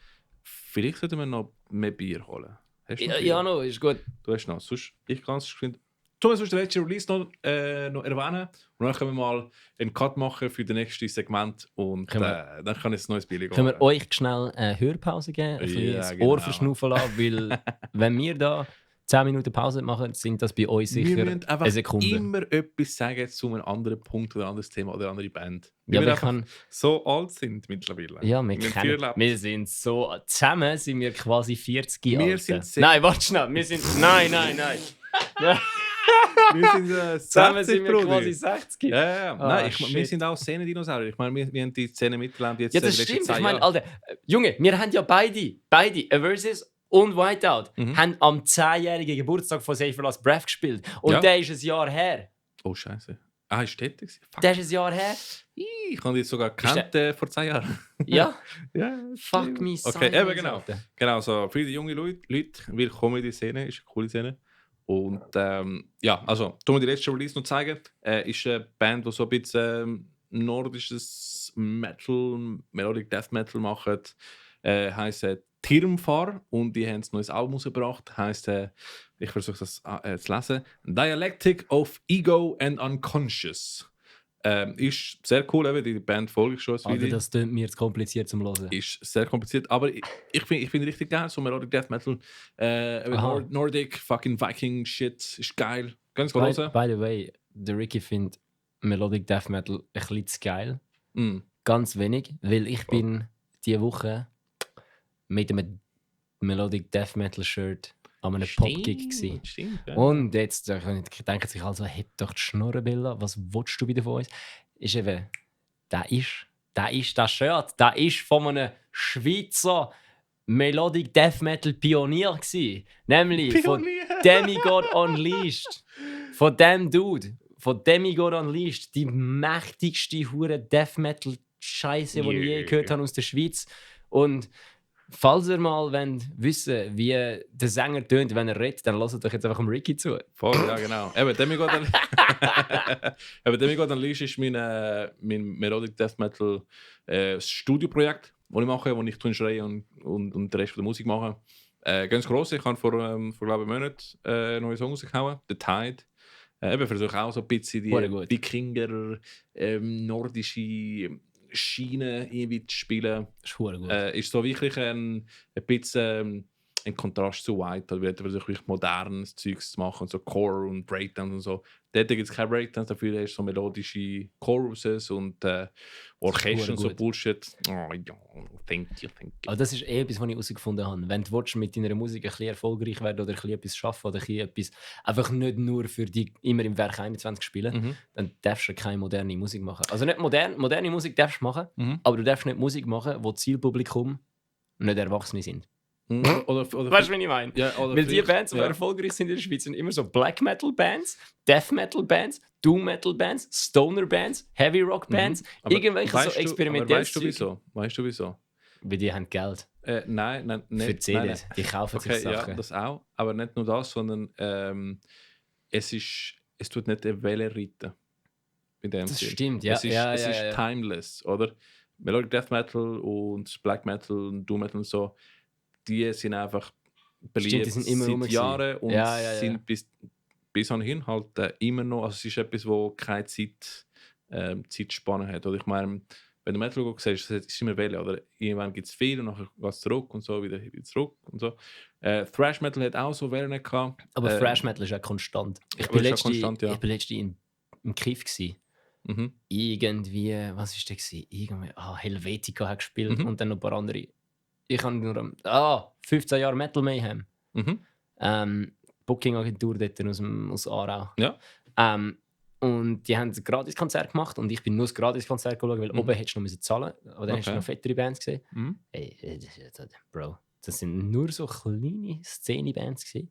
Vielleicht sollten wir noch mehr Bier holen. Hast du noch Bier? Ja, no, ist gut. Du hast noch. Sonst, ich kann es geschwind. Tun wir sonst den letzten Release noch erwähnen. Und dann können wir mal einen Cut machen für das nächste Segment. Und dann kann ich ein neues Bier gehen. Können wir euch schnell eine Hörpause geben? Ein das Ohr verschnaufen lassen? Weil, wenn wir da 10 Minuten Pause machen, sind das bei euch Wir sicher müssen einfach eine Sekunde. immer etwas sagen zu einem anderen Punkt oder anderes Thema oder andere Band. Weil Ja, wir wir einfach können, so alt sind mittlerweile. ja, wir haben viel kennen. erlebt. Wir sind so. Zusammen sind wir quasi 40 Jahre Wir alt. sind sehr- Nein, warte schnell. Wir sind. Nein. Wir sind Zusammen 60, sind wir Brudi. quasi 60. Ja. Ah, Nein, wir shit. sind auch Szenendinosaurier. Ich meine, wir haben die Szene miterlebt jetzt Ja, das die letzten stimmt. 10 Ich meine, Jahre. Alter, Junge, wir haben ja beide, Versus und Whiteout, haben am 10-jährigen Geburtstag von Save for Last Breath gespielt. Und Ja. der ist ein Jahr her. Oh, Scheiße. Ah, ist das gewesen? Fuck. Der ist ein Jahr her. Ich habe die sogar gekannt vor 10 Jahren. Ja, Ja, fuck me, Okay, Silence, eben genau. Alter. Genau, so für die jungen Leute, willkommen in die Szene, ist eine coole Szene. Und ja, also, tun wir die letzte Release noch zeigen. Ist eine Band, die so ein bisschen nordisches Metal, Melodic Death Metal macht. Heisst Tirmfar und die haben ein neues Album rausgebracht. Heisst, ich versuche das zu lesen: Dialectic of Ego and Unconscious. Ist sehr cool, eben, die Band folge ich schon als Alter, Video. das klingt mir zu kompliziert zum Hören. Ist sehr kompliziert, aber ich finde richtig geil, so Melodic Death Metal. Aha. Nordic, fucking Viking Shit, ist geil. Ganz By, große. by the way, der Ricky findet Melodic Death Metal ein bisschen zu geil. Mm. Ganz wenig, weil ich bin diese Woche mit einem Melodic Death Metal Shirt an einem Pop-Gig gewesen. Stimmt, ja. Und jetzt denken sich also, heb doch die Schnurren, Billa, was willst du wieder von uns? Ist eben, das Shirt, das ist von einem Schweizer Melodic Death Metal Pionier gewesen. Nämlich von Demigod Unleashed. Von dem Dude, von Demigod Unleashed, die mächtigste hure Death Metal Scheiße, die ich je gehört habe aus der Schweiz. Und falls ihr mal wissen wie der Sänger tönt, wenn er redet, dann lasst doch jetzt einfach dem Ricky zu. Voll, ja, genau. Eben, Demigod Unleashed ist mein Melodic Death Metal Studioprojekt, das ich mache, wo ich schreie und den Rest der Musik mache. Ganz gross, ich habe vor glaube ich, einem Monat neue Songs rausgehauen, «The Tide». Eben versuche auch so ein bisschen die Wikinger, nordische Schiene irgendwie zu spielen. Das ist verdammt gut. Ist so wirklich ein bisschen ein Kontrast zu White. Also wir versuchen modernes Zeugs zu machen, so Core und Breakdowns und so. Dort gibt es keine Breakdowns, dafür hast du so melodische Choruses und Orchester und so Bullshit. Oh ja, thank you. Aber das ist etwas, was ich herausgefunden habe. Wenn du mit deiner Musik ein bisschen erfolgreich werden oder ein bisschen etwas schaffen oder etwas einfach nicht nur für dich immer im Werk 21 spielen, dann darfst du keine moderne Musik machen. Also nicht moderne Musik darfst du machen, aber du darfst nicht Musik machen, wo Zielpublikum nicht Erwachsene sind. Oder Weißt du, was ich meine? Ja, weil die Bands, die erfolgreich sind in der Schweiz, sind immer so Black Metal Bands, Death Metal Bands, Doom Metal Bands, Stoner Bands, Heavy Rock Bands, irgendwelche so experimentelle Weißt du wieso? Weil die haben Geld. Nein, nicht. Für CDs, die kaufen sich Sachen. Ja, das auch. Aber nicht nur das, sondern es tut nicht eine Welle reiten. Das stimmt, ja. Es ist timeless, oder? Melodic Death Metal und Black Metal und Doom Metal und so, die sind einfach beliebt die sind immer seit Jahren und sind bis anhin halt immer noch, also es ist etwas, wo keine Zeitspanne hat. Oder ich meine, wenn du Metal siehst, es ist immer Welle, oder? Irgendwann gibt es viel und dann geht es zurück und so, wieder zurück und so. Thrash Metal hat auch so Wellen gehabt. Aber Thrash Metal ist ja konstant. Ich bin letztens im Kiff gewesen. Irgendwie, was war das? Irgendwie, Helvetica hat gespielt und dann noch ein paar andere. Ich habe nur 15 Jahre Metal Mayhem. Booking-Agentur dort aus Aarau. Ja. Und die haben ein Gratis-Konzert gemacht und ich bin nur das Gratis-Konzert geschaut, weil oben hättest du noch zahlen müssen. Aber dann hast du noch fettere Bands gesehen. Ey, Bro, das sind nur so kleine Szene-Bands gewesen.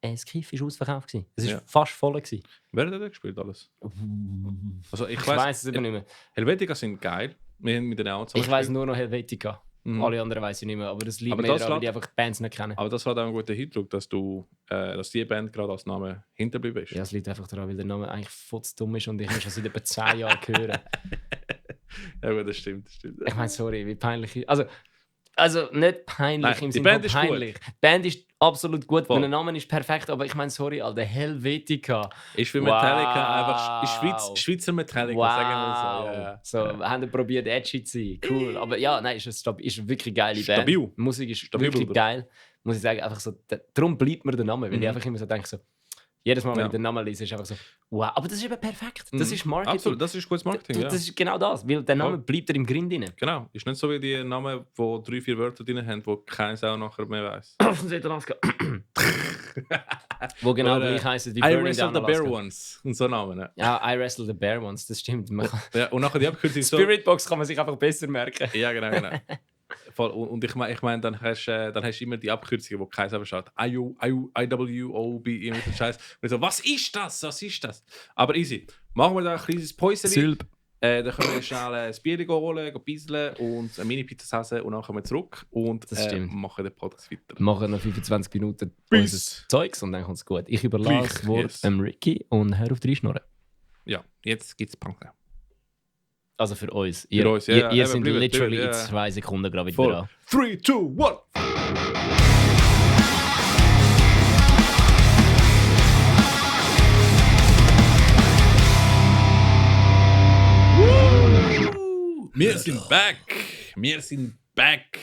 Das Kiff war ausverkauft. Es war fast voll. Wer hat da gespielt alles? Also ich weiss es eben nicht mehr. Helvetica sind geil. Wir haben mit den auch Ich weiss nur noch Helvetica. Alle anderen weiss ich nicht mehr. Aber das liegt mir daran, weil ich einfach die Bands nicht kennen. Aber das war dann ein guter Eindruck, dass die Band gerade als Name hinterblieben ist. Ja, es liegt einfach daran, weil der Name eigentlich dumm ist und ich ihn schon seit etwa 10 Jahren höre. Ja, aber das stimmt. Ich meine, sorry, wie peinlich. Also nicht peinlich im Sinne von peinlich. Die Band ist absolut gut, der Name ist perfekt, aber ich meine, sorry, Alter, Helvetica. Ist für Metallica einfach Schweizer Metallica, sagen wir so. So, haben wir probiert, edgy zu sein. Cool. Aber ja, nein, ist wirklich eine geile Band. Musik ist wirklich geil. muss ich sagen, einfach so, darum bleibt mir der Name, weil ich einfach immer so denke, so, jedes Mal, wenn ich den Namen lese, ist einfach so, wow, aber das ist eben perfekt. Das ist Marketing. Absolut, das ist gutes Marketing, Das ist genau das, weil der Name bleibt im Grind drin. Genau, ist nicht so wie die Namen, die 3-4 Wörter drin haben, die keiner auch nachher mehr weiss. Wo genau gleich heisst wie I Burning Wrestle Down the Bear Alaska. Ones und so Namen. Ne? Ja, I Wrestle the Bear Ones, das stimmt. Ja, und nachher die Abkürzung so... Spiritbox kann man sich einfach besser merken. Ja, genau. Voll. Und ich meine, dann hast du immer die Abkürzungen, die keiner selber schaut. IWOB, immer so Scheiß. Und ich so, was ist das? Was ist das? Aber easy. Machen wir da ein kleines Päuschen. Sylp. Dann können wir schnell ein Bier holen, bisseln und eine Mini-Pizza essen und dann kommen wir zurück und machen den Podcast weiter. Wir machen noch 25 Minuten Peace. unser Zeugs und dann kommt es gut. Ich überlasse das Wort Ricky und hör auf die Schnurren. Ja, jetzt gibt es Punk. Also für uns. Für uns, ja. Ihr seid literally in 2 Sekunden gerade wieder da. 3, 2, 1! Wir sind back! Wir sind back!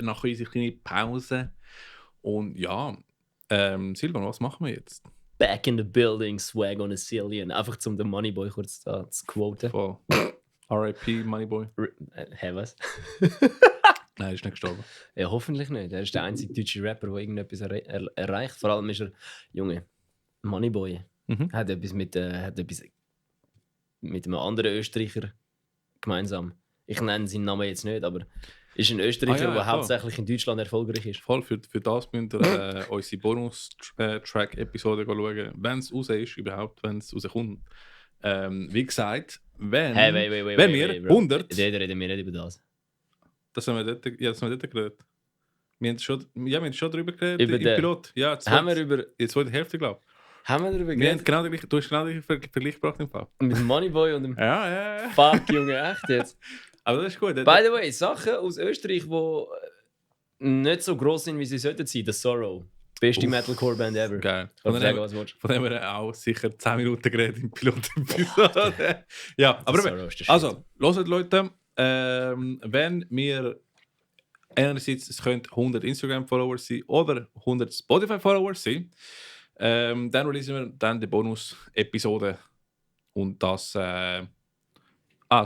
Nach unserer kleinen Pause. Und ja, Silvan, was machen wir jetzt? Back in the building, swag on a Cillian. Einfach zum den Moneyboy kurz da zu quoten. Voll. R.I.P. Moneyboy. Hä, was? Nein, er ist nicht gestorben. Ja, hoffentlich nicht. Er ist der einzige deutsche Rapper, der irgendetwas erreicht. Vor allem ist er, Junge, Moneyboy. Hat etwas mit einem anderen Österreicher gemeinsam. Ich nenne seinen Namen jetzt nicht, aber ist ein Österreicher, der hauptsächlich in Deutschland erfolgreich ist. Voll, für das müsst ihr unsere Bonus-Track-Episode schauen, wenn es raus ist, überhaupt, wenn es rauskommt. Wie gesagt, wenn wir 100... Dort reden wir nicht über das. Das haben wir dort geredet. Wir haben schon darüber geredet, über im Pilot. Ja, die zweite Hälfte, glaube ich. Haben wir darüber geredet? Du hast genau den Vergleich gebracht im Fall. Mit dem Moneyboy und dem... Ja. Fuck, Junge, echt jetzt? Aber das ist gut. By the way, Sachen aus Österreich, die nicht so gross sind, wie sie sollten sein. The Sorrow. Beste Metalcore-Band ever. Geil. Von dem haben wir auch sicher 10 Minuten geredet im Pilot-Episode. Ja, aber also, hört Leute, wenn wir einerseits es können 100 Instagram-Follower sein oder 100 Spotify-Follower sein, dann releasen wir dann die Bonus-Episode und das...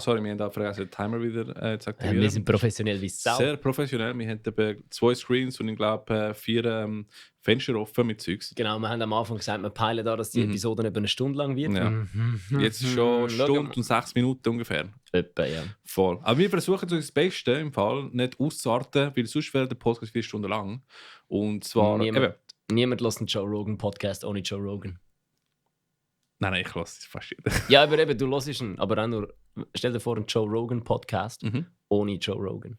sorry, wir haben da vergessen, den Timer wieder zu aktivieren. Wir sind professionell wie Sau. Sehr professionell. Wir haben 2 Screens und ich glaube 4 Fenster offen mit Zeugs. Genau, wir haben am Anfang gesagt, wir peilen da, dass die Episode über eine Stunde lang wird. Ja. Jetzt ist schon eine Stunde und 6 Minuten ungefähr. Etwa, ja. Voll. Aber wir versuchen das Beste im Fall nicht auszuarten, weil sonst wäre der Podcast 4 Stunden lang. Und zwar... Niemand lässt einen Joe Rogan Podcast ohne Joe Rogan. Nein, ich lasse es fast jeder. Ja, aber eben, du hörst ihn, aber auch nur... Stell dir vor, einen Joe Rogan Podcast ohne Joe Rogan.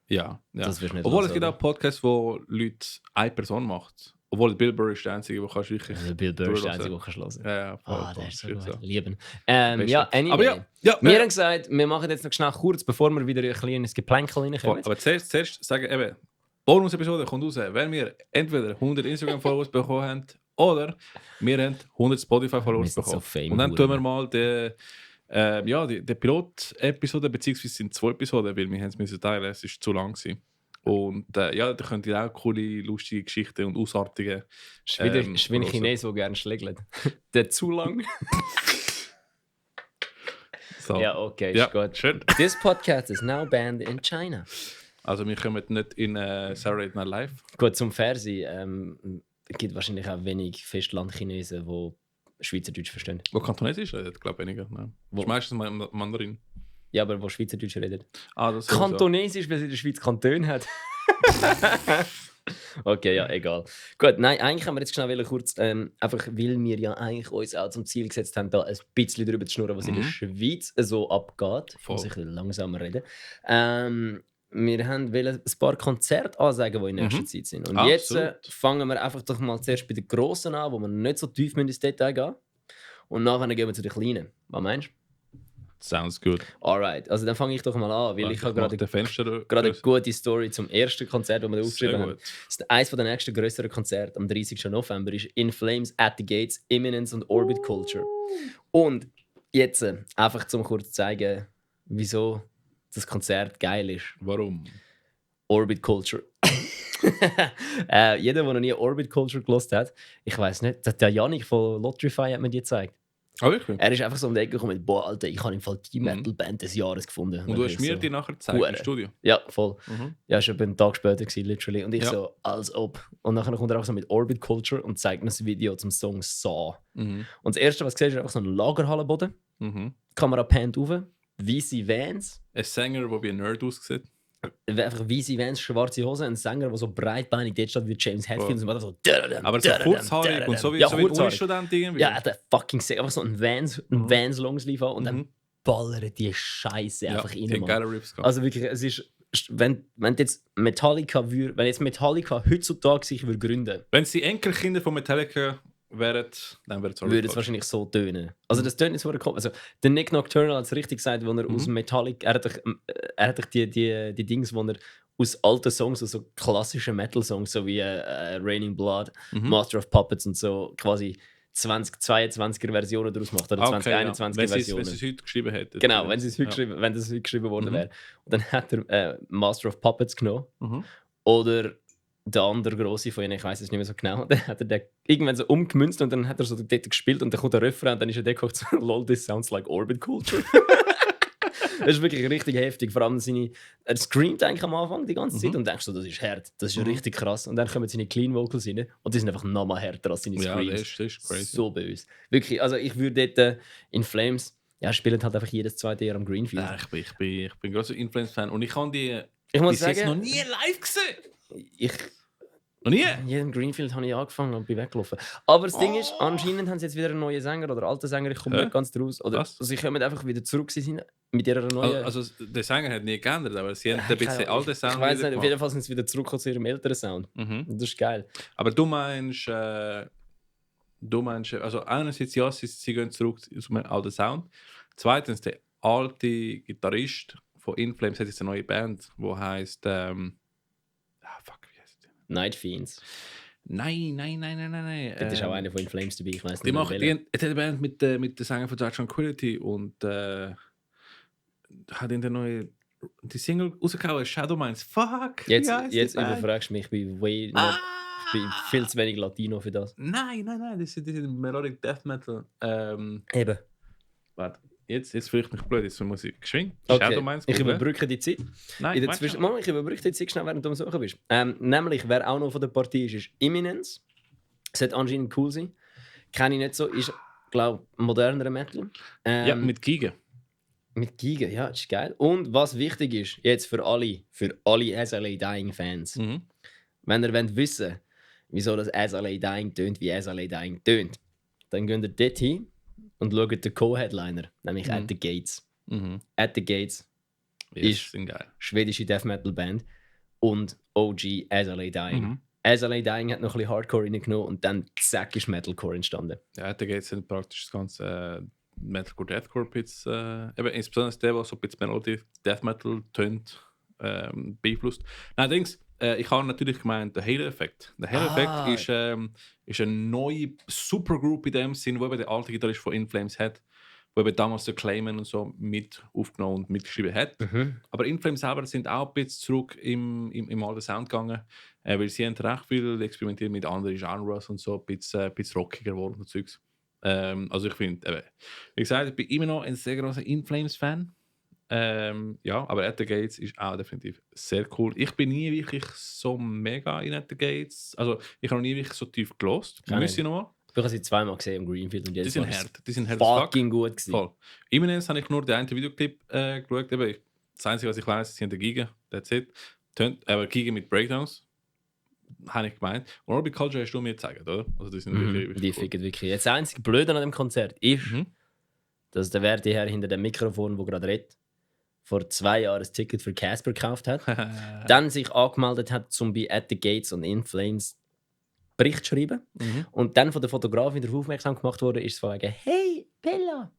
Ja. Das wirst du nicht Obwohl es gibt auch Podcasts, wo Leute eine Person macht. Obwohl Bill Burr ist der Einzige, der kannst wirklich... Also Bill Burr ist der Einzige, der kannst hören. Ja, voll. Der ist so gut. Lieben. Ja, anyway. Aber ja, wir haben gesagt, wir machen jetzt noch schnell kurz, bevor wir wieder ein kleines Geplänkel reinkommen. Aber zuerst sagen eben, Bonus-Episode kommt raus, wenn wir entweder 100 Instagram-Followers bekommen haben oder wir haben 100 Spotify-Followers bekommen. So und dann tun wir mal die Pilot-Episode, beziehungsweise sind 2 Episoden, weil wir haben es teilen, es war zu lang gewesen. Und da könnt ihr auch coole, lustige Geschichten und Ausartungen. Ist wie ein Chines, der gerne schlägt. Der zu lang. So. Ja, okay, ist gut. Schön. This podcast is now banned in China. Also wir kommen nicht in Saturday Night Live. Gut, zum Fernsehen. Es gibt wahrscheinlich auch wenig Festlandchinesen, die Schweizerdeutsch verstehen. Wo Kantonesisch redet, glaube ich weniger. Nein. Das ist meistens Mandarin. Ja, aber wo Schweizerdeutsch redet. Das Kantonesisch, weil sie in der Schweiz Kantone hat. Okay, ja, egal. Gut, nein, eigentlich haben wir jetzt schnell kurz, einfach weil wir ja eigentlich uns auch zum Ziel gesetzt haben, da ein bisschen darüber zu schnurren, was in der Schweiz so abgeht. Voll. Muss ich ein bisschen langsamer reden. Wir wollten ein paar Konzerte ansagen, die in nächster Zeit sind. Und jetzt fangen wir einfach doch mal zuerst bei den Grossen an, wo wir nicht so tief ins Detail gehen. Und nachher gehen wir zu den Kleinen. Was meinst du? Sounds good. Alright, also dann fange ich doch mal an, weil ich habe gerade eine gute Story zum ersten Konzert, das wir aufgeschrieben haben. Das ist eines der nächsten grösseren Konzerte am 30. November, ist In Flames, At the Gates, Imminence und Orbit Culture. Und jetzt einfach zum kurz zeigen, wieso das Konzert geil ist. Warum? Orbit Culture. Jeder, der noch nie Orbit Culture gelost hat, ich weiß nicht, der Yannick von Lotrify hat mir die gezeigt. Ah, wirklich? Er ist einfach so um die Ecke gekommen mit, boah, Alter, ich habe im Fall die Metal-Band des Jahres gefunden. Und du hast mir so, die nachher gezeigt im Studio? Ja, voll. Mhm. Ja, schon einen Tag später gewesen, literally. Und ich Ja. so, als ob. Und nachher kommt er auch so mit Orbit Culture und zeigt mir das Video zum Song Saw. Mhm. Und das Erste, was du siehst, ist einfach so ein Lagerhallenboden. Mhm. Kamera pannt rauf, weiße Vans. Ein Sänger, der wie ein Nerd aussieht. Einfach weiße Vans, schwarze Hose, ein Sänger, der so breitbeinig dort steht wie James Hetfield. Und so Aber so kurzhaarig und so wie, ja, so wie ein Uni-Student irgendwie. Ja, der fucking Sänger. Einfach so ein Vans Longsleeve an und dann ballern die Scheiße einfach rein. die haben Mann. geile Riffs gehabt. Also wirklich, es ist, wenn jetzt Metallica heutzutage sich würde gründen, Wenn sie Enkelkinder von Metallica wären, dann wäre es würde es wahrscheinlich so tönen. Also das tönt jetzt vor der Kopf. Also der Nick Nocturnal hat es richtig gesagt, wo er aus Metallica, er hat doch die Dings, wo er aus alten Songs, also klassischen Metal-Songs, so wie Raining Blood, Master of Puppets und so, quasi 2022er Versionen daraus macht oder 2021er Versionen. Wenn sie es heute geschrieben hätten. Genau, wenn das heute geschrieben worden wäre. Und dann hat er Master of Puppets genommen. Oder der andere grosse von ihnen, ich weiß es nicht mehr so genau, dann hat er den irgendwann so umgemünzt und dann hat er so dort gespielt und dann kommt der Refrain und dann ist er dort gekocht, so, lol, this sounds like Orbit Culture. Das ist wirklich richtig heftig. Vor allem er screamt eigentlich am Anfang die ganze Zeit und denkst so, das ist hart, das ist richtig krass. Und dann kommen seine Clean Vocals rein und die sind einfach noch mal härter als seine Screams. Ja, das ist crazy. So böse. Wirklich, also ich würde dort in Flames, ja, spielen halt einfach jedes zweite Jahr am Greenfield. Ja, ich bin großer Influence-Fan und ich habe die muss bis jetzt sagen, noch nie live gesehen. Noch nie? Ja, in Greenfield habe ich angefangen und bin weggelaufen. Aber das Ding ist, anscheinend haben sie jetzt wieder einen neuen Sänger oder alten Sänger, ich komme nicht ganz draus. Oder sie kommen einfach wieder zurück mit ihrer neuen... Also der Sänger hat nie geändert, aber sie haben ein bisschen alten Sound. Ich weiß nicht, auf jeden Fall sind sie wieder zurück zu ihrem älteren Sound. Das ist geil. Aber du meinst, also einerseits ja, sie gehen zurück zum alten Sound. Zweitens, der alte Gitarrist von In Flames hat jetzt eine neue Band, die heisst Night Fiends. Nein. Das ist auch einer von In Flames dabei, ich weiß nicht. Die machen die Band mit der Sänger von Dark Tranquility und hat in der neue die Single rausgehauen, Shadow Minds. Fuck! Jetzt überfragst du mich, ich bin viel zu wenig Latino für das. Nein, das ist Melodic Death Metal. Eben. Warte, jetzt fühle ich mich blöd, jetzt muss ich geschwind. Okay. Shadow Minds. Ich überbrücke die Zeit. Nein, ich überbrücke die Zeit schnell, während du am Suchen bist. Nämlich, wer auch noch von der Partie ist Imminence. Sollte anscheinend cool sein. Kenne ich nicht so, ist, glaube ich, moderner Metal. Ja, mit Giga. Mit Giga, ja, das ist geil. Und was wichtig ist, jetzt für alle SLA Dying Fans, wenn ihr wissen wollt, wieso das SLA Dying tönt, wie SLA Dying tönt, dann geht ihr dort hin und schaut den Co-Headliner, nämlich At the Gates. At the Gates ist geil. Schwedische Death Metal Band und OG SLA Dying. SLA Dying hat noch ein bisschen Hardcore reingenommen und dann zack ist Metalcore entstanden. Ja, At the Gates sind praktisch das ganze Metalcore Deathcore Bits, eben insbesondere der, der so ein bisschen Melody Death Metal tönt, beeinflusst. Nein, Dings, ich habe natürlich gemeint, der Halo-Effekt. Der Halo-Effekt ist eine neue Supergroup in dem Sinn, wo eben der alte Gitarrist von In Flames hat, wo eben damals der Clayman und so mit aufgenommen und mitgeschrieben hat. Aber In Flames selber sind auch ein bisschen zurück im alten Sound gegangen, weil sie haben recht viel experimentiert mit anderen Genres und so, ein bisschen rockiger geworden und Zeugs. Also ich finde, wie gesagt, ich bin immer noch ein sehr großer In Flames-Fan. Ja, aber At the Gates ist auch definitiv sehr cool. Ich bin nie wirklich so mega in At the Gates. Also ich habe noch nie wirklich so tief gelost. Müsste ich nochmal. Ich habe sie zweimal gesehen im Greenfield und Die sind hart. Die sind hart. Fucking gut gewesen. Voll. Imminence habe ich nur den einen Videoclip geschaut. Eben, das Einzige, was ich weiß, sind die Giga. That's it. Aber Giga mit Breakdowns. Habe ich gemeint. Und Orbit Culture hast du mir gezeigt, oder? Also die sind wirklich die ficken wirklich. Jetzt das einzige Blöde an dem Konzert ist, dass der werte Herr hinter dem Mikrofon, der gerade redet, vor 2 Jahren ein Ticket für Casper gekauft hat, dann sich angemeldet hat, um bei At the Gates und In Flames Bericht zu schreiben. Und dann von der Fotografin darauf aufmerksam gemacht wurde, ist es von wegen, hey Bella,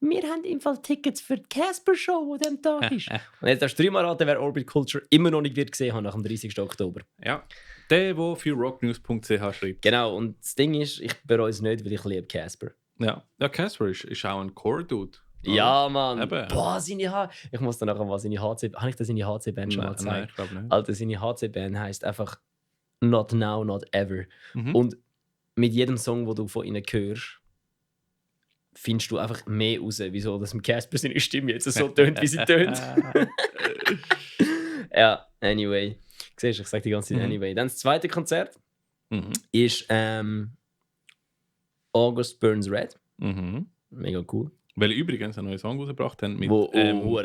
wir haben im Fall Tickets für die Casper-Show, die am Tag ist. Und jetzt hast du 3-mal raten, wer Orbit Culture immer noch nicht wird gesehen hat nach dem 30. Oktober. Ja, der für rocknews.ch schreibt. Genau, und das Ding ist, ich bereue es nicht, weil ich liebe Casper. Ja, Casper ist auch ein Core-Dude. Ja, Mann. Eben. Boah, ich muss dann nachher mal seine HC... Habe ich das seine HC-Band schon mal gezeigt? Nein, ich glaube nicht. Alter, seine HC-Band heisst einfach Not Now, Not Ever. Mhm. Und mit jedem Song, den du von ihnen hörst, findest du einfach mehr raus, wieso das mit Casper seine Stimme jetzt so tönt, wie sie tönt. Ja, anyway. Siehst du, ich sage die ganze Zeit anyway. Dann das zweite Konzert ist August Burns Red. Mega cool. Weil übrigens einen neuen Song rausgebracht haben mit... Wo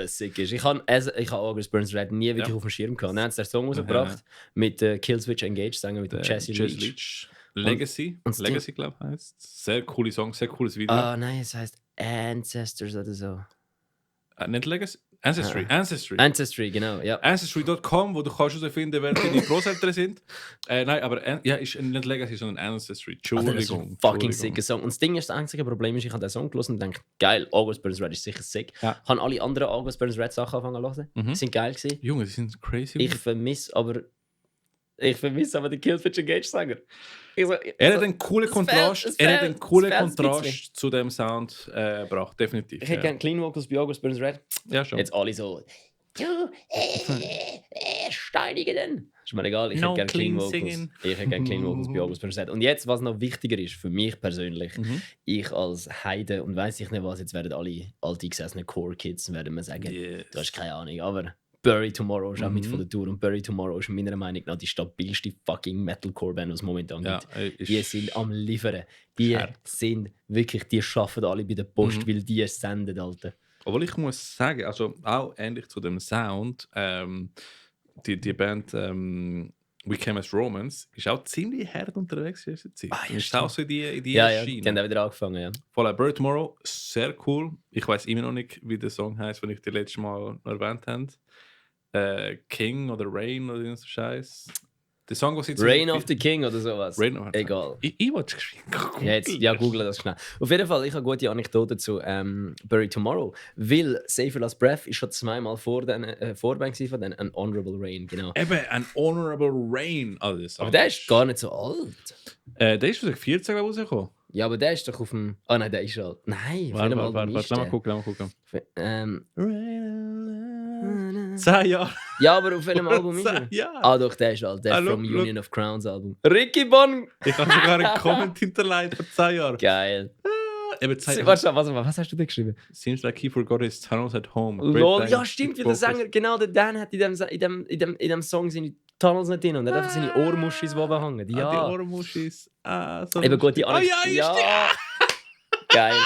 sick ist. Ich habe August Burns Red nie wirklich auf dem Schirm gehabt. Dann haben sie den Song rausgebracht mit Killswitch Engage, sagen mit dem Jesse Leach. Legacy. Legacy, glaube ich, heisst. Sehr coole Song, sehr cooles Video. Ah, nein, es heisst Ancestors oder so. Nicht Legacy? Ancestry. Ancestry, genau, ja. Ancestry.com, wo du kannst herausfinden, wer deine Großeltern sind. Nein, aber ist nicht Legacy, sondern Ancestry. Entschuldigung. Das ist ein fucking sicker Song. Und das Ding ist, das einzige Problem ist, ich habe den Song gelesen und denke, geil, August Burns Red ist sicher sick. Ja. Ich habe alle anderen August Burns Red Sachen angefangen zu hören. Die sind geil gewesen. Junge, die sind crazy. Ich vermisse aber den Killswitch Engage-Sänger. Er hat einen coolen Kontrast zu dem Sound gebracht, definitiv. Ich hätte gerne Clean Vocals bei August Burns Red. Ja, schon. Jetzt alle so, steinige den. Ist mir egal, ich hätte gerne Clean Vocals. Ich hätte gerne Clean Vocals bei August Burns Red. Und jetzt, was noch wichtiger ist, für mich persönlich, ich als Heide und weiss ich nicht was, jetzt werden alle alteingesessene Core-Kids werden mir sagen, du hast keine Ahnung, aber Bury Tomorrow ist auch mit von der Tour und Bury Tomorrow ist meiner Meinung nach die stabilste fucking Metalcore-Band, die es momentan gibt. Die sind am Liefern. Die sind wirklich, die arbeiten alle bei der Post, weil die senden, Alter. Obwohl ich muss sagen, also auch ähnlich zu dem Sound, die Band We Came as Romans ist auch ziemlich hart unterwegs in dieser Zeit. Ist auch so in die Ja, Schiene. die haben auch wieder angefangen, ja. Voll Bury Tomorrow, sehr cool. Ich weiß immer noch nicht, wie der Song heißt, den ich dir letztes Mal erwähnt habe. King oder Rain oder so Scheiß. Der Song, was jetzt Reign of the King oder sowas. Egal. Ich wollte es geschrieben. Ja, google das schnell. Auf jeden Fall, ich habe eine gute Anekdote zu Bury Tomorrow. Weil Save Your Last Breath ist schon zweimal Vorband von denen. An Honorable Rain, genau. Eben, ein Honorable Rain. Also aber der ist gar nicht so alt. Der ist 2014 rausgekommen. Ja, aber der ist doch auf dem... Ah nein, der ist alt. Nein, warte, lass mal gucken. 10 Jahre. Ja, aber auf welchem Album ist er? Ja. Ah doch, der ist alt. Der ist vom Union of Crowns Album. Ricky Bon! Ich habe sogar einen Comment hinterlegt vor 10 Jahren. Geil. Eben 10 Jahre. Warte, was hast du da geschrieben? Seems like he forgot his tunnels at home. Lol, ja stimmt, weil der Sänger, genau, der Dan hat in dem Song seine Tunnels nicht drin und er hat einfach seine Ohrmuschis, die oben hängen. Ja. Die Ohrmuschis. So eben gut, die andere. Ja. Geil.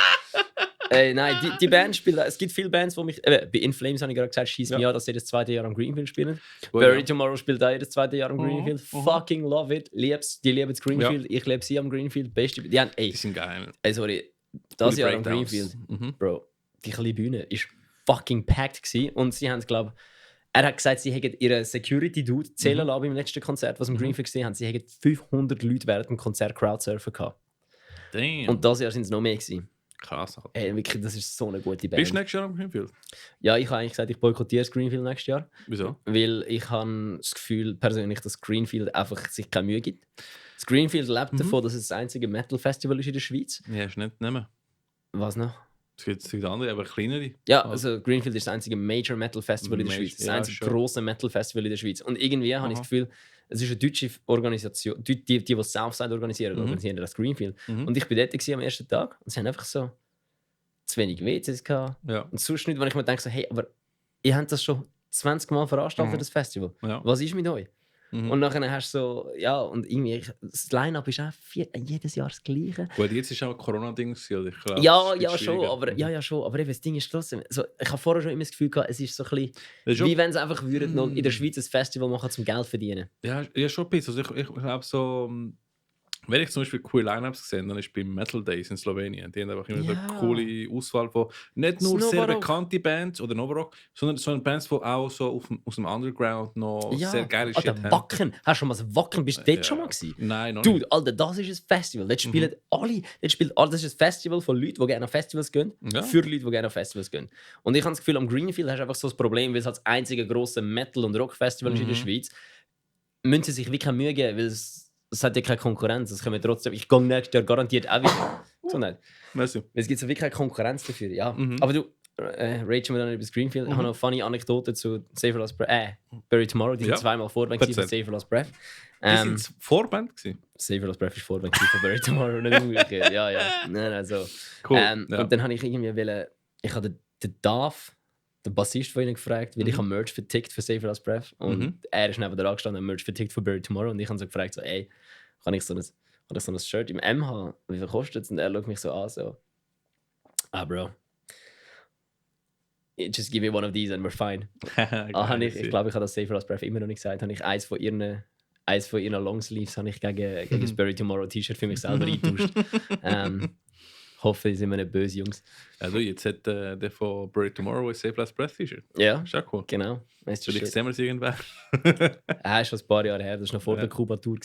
Nein, die Band spielt. Es gibt viele Bands, die mich. Bei In Flames habe ich gerade gesagt, schießt mich an, dass sie das zweite Jahr am Greenfield spielen. Bury Tomorrow spielt auch das zweite Jahr am Greenfield. Fucking love it. Die lieben das Greenfield. Ich liebe sie am Greenfield. Beste. Die sind geil. Sorry. Das Jahr am Greenfield. Bro, die kleine Bühne war fucking packed gewesen. Und sie haben, glaube er hat gesagt, sie hätten ihren Security-Dude zählen lassen beim letzten Konzert, was im Greenfield gesehen haben. Sie hätten 500 Leute während dem Konzert Crowdsurfen gehabt. Damn. Und das Jahr sind es noch mehr gewesen. Krass. Wirklich, das ist so eine gute Band. Bist du nächstes Jahr am Greenfield? Ja, ich habe eigentlich gesagt, ich boykottiere das Greenfield nächstes Jahr. Wieso? Weil ich habe das Gefühl persönlich, dass Greenfield einfach sich keine Mühe gibt. Das Greenfield lebt davon, dass es das einzige Metal-Festival ist in der Schweiz. Ja, ist nicht nehmen. Was noch? Es gibt andere, aber kleinere. Ja, also Greenfield ist das einzige Major Metal Festival in der Schweiz. Das einzige grosse Metal Festival in der Schweiz. Und irgendwie habe ich das Gefühl, es ist eine deutsche Organisation, die Southside organisieren das Greenfield. Und ich war dort am ersten Tag und sie haben einfach so zu wenig WCs gehabt. Ja. Und sonst nicht, wenn ich mir denke, so, hey, aber ihr habt das schon 20 Mal veranstaltet, das Festival. Ja. Was ist mit euch? Und nachher hast du so, ja, und irgendwie, das Line-Up ist auch jedes Jahr das Gleiche. Gut, jetzt ist auch ein Corona-Ding, oder? Ja, schon, aber eben, das Ding ist trotzdem, also, ich habe vorher schon immer das Gefühl gehabt, es ist so ein bisschen, wie wenn sie einfach würden, noch in der Schweiz ein Festival machen, zum Geld verdienen. Ja, schon ein bisschen. Also ich glaube so, wenn ich zum Beispiel coole Lineups gesehen habe, dann ist bei Metal Days in Slowenien. Die haben einfach immer eine coole Auswahl von nicht nur sehr bekannte Bands oder Novarock, sondern Bands, die auch so aus dem Underground noch sehr geile Shit haben. Wacken. Hast du schon mal das Wacken? Bist du dort schon mal gewesen? Nein, noch nicht. Dude, Alter, das ist ein Festival. Dort spielen alle. Das ist ein Festival von Leuten, die gerne auf Festivals gehen. Ja. Für Leute, die gerne auf Festivals gehen. Und ich habe das Gefühl, am Greenfield hast du einfach so das Problem, weil es das einzige grosse Metal- und Rock-Festival ist in der Schweiz. Müssen sie sich wirklich keine Mühe geben, weil es hat ja keine Konkurrenz. Das können wir trotzdem. Ich gehe nächstes Jahr garantiert auch wieder. So nicht. Merci. Es gibt wirklich keine Konkurrenz dafür. Ja. Aber du, ragen wir dann über Greenfield. Ich habe noch eine funny Anekdote zu Save for Last Breath. Buried Tomorrow, die sind zweimal Vorband von Save for Last Breath. Die sind Vorband gewesen? Save for Last Breath ist Vorband von Buried Tomorrow, nicht umgekehrt. Ja. Nein, so. Cool. Ja. Und dann habe ich irgendwie ich habe den Dave, den Bassist von ihnen gefragt, weil ich habe Merch vertickt für Save for Last Breath. Und er ist neben der angestanden und Merch vertickt für Buried Tomorrow. Und ich habe so gefragt, so, ey, kann ich so ein Shirt im M haben? Wie viel kostet es? Und er schaut mich so an, so, bro. Just give me one of these and we're fine. Ich glaube, ich habe das Save for Last Breath immer noch nicht gesagt. Habe ich eins von ihren Longsleeves habe ich gegen das Buried Tomorrow T-Shirt für mich selber eingetauscht. Hoffe, die sind mir nicht böse, Jungs. Also jetzt hat der von Buried Tomorrow ein Save for Last Breath T-Shirt. Ja, ist auch cool. Genau. Vielleicht sehen wir es irgendwann. Ist schon ein paar Jahre her, das war noch vor der Kuba-Tour.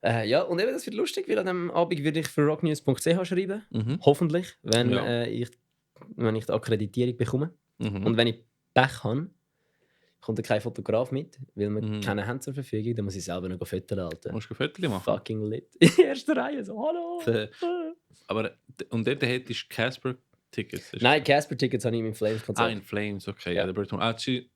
Ja, und eben, das wird lustig, weil an diesem Abend würde ich für rocknews.ch schreiben. Hoffentlich, wenn ich die Akkreditierung bekomme. Und wenn ich Pech habe, kommt kein Fotograf mit, weil wir keine haben zur Verfügung, dann muss ich selber noch Fotos halten. Musst du Fotos machen? Fucking lit. In der ersten Reihe, so, hallo! Aber, und dort hättest du Casper-Tickets? Nein, Casper-Tickets habe ich im Flames-Konzert. In Flames, okay. Ja,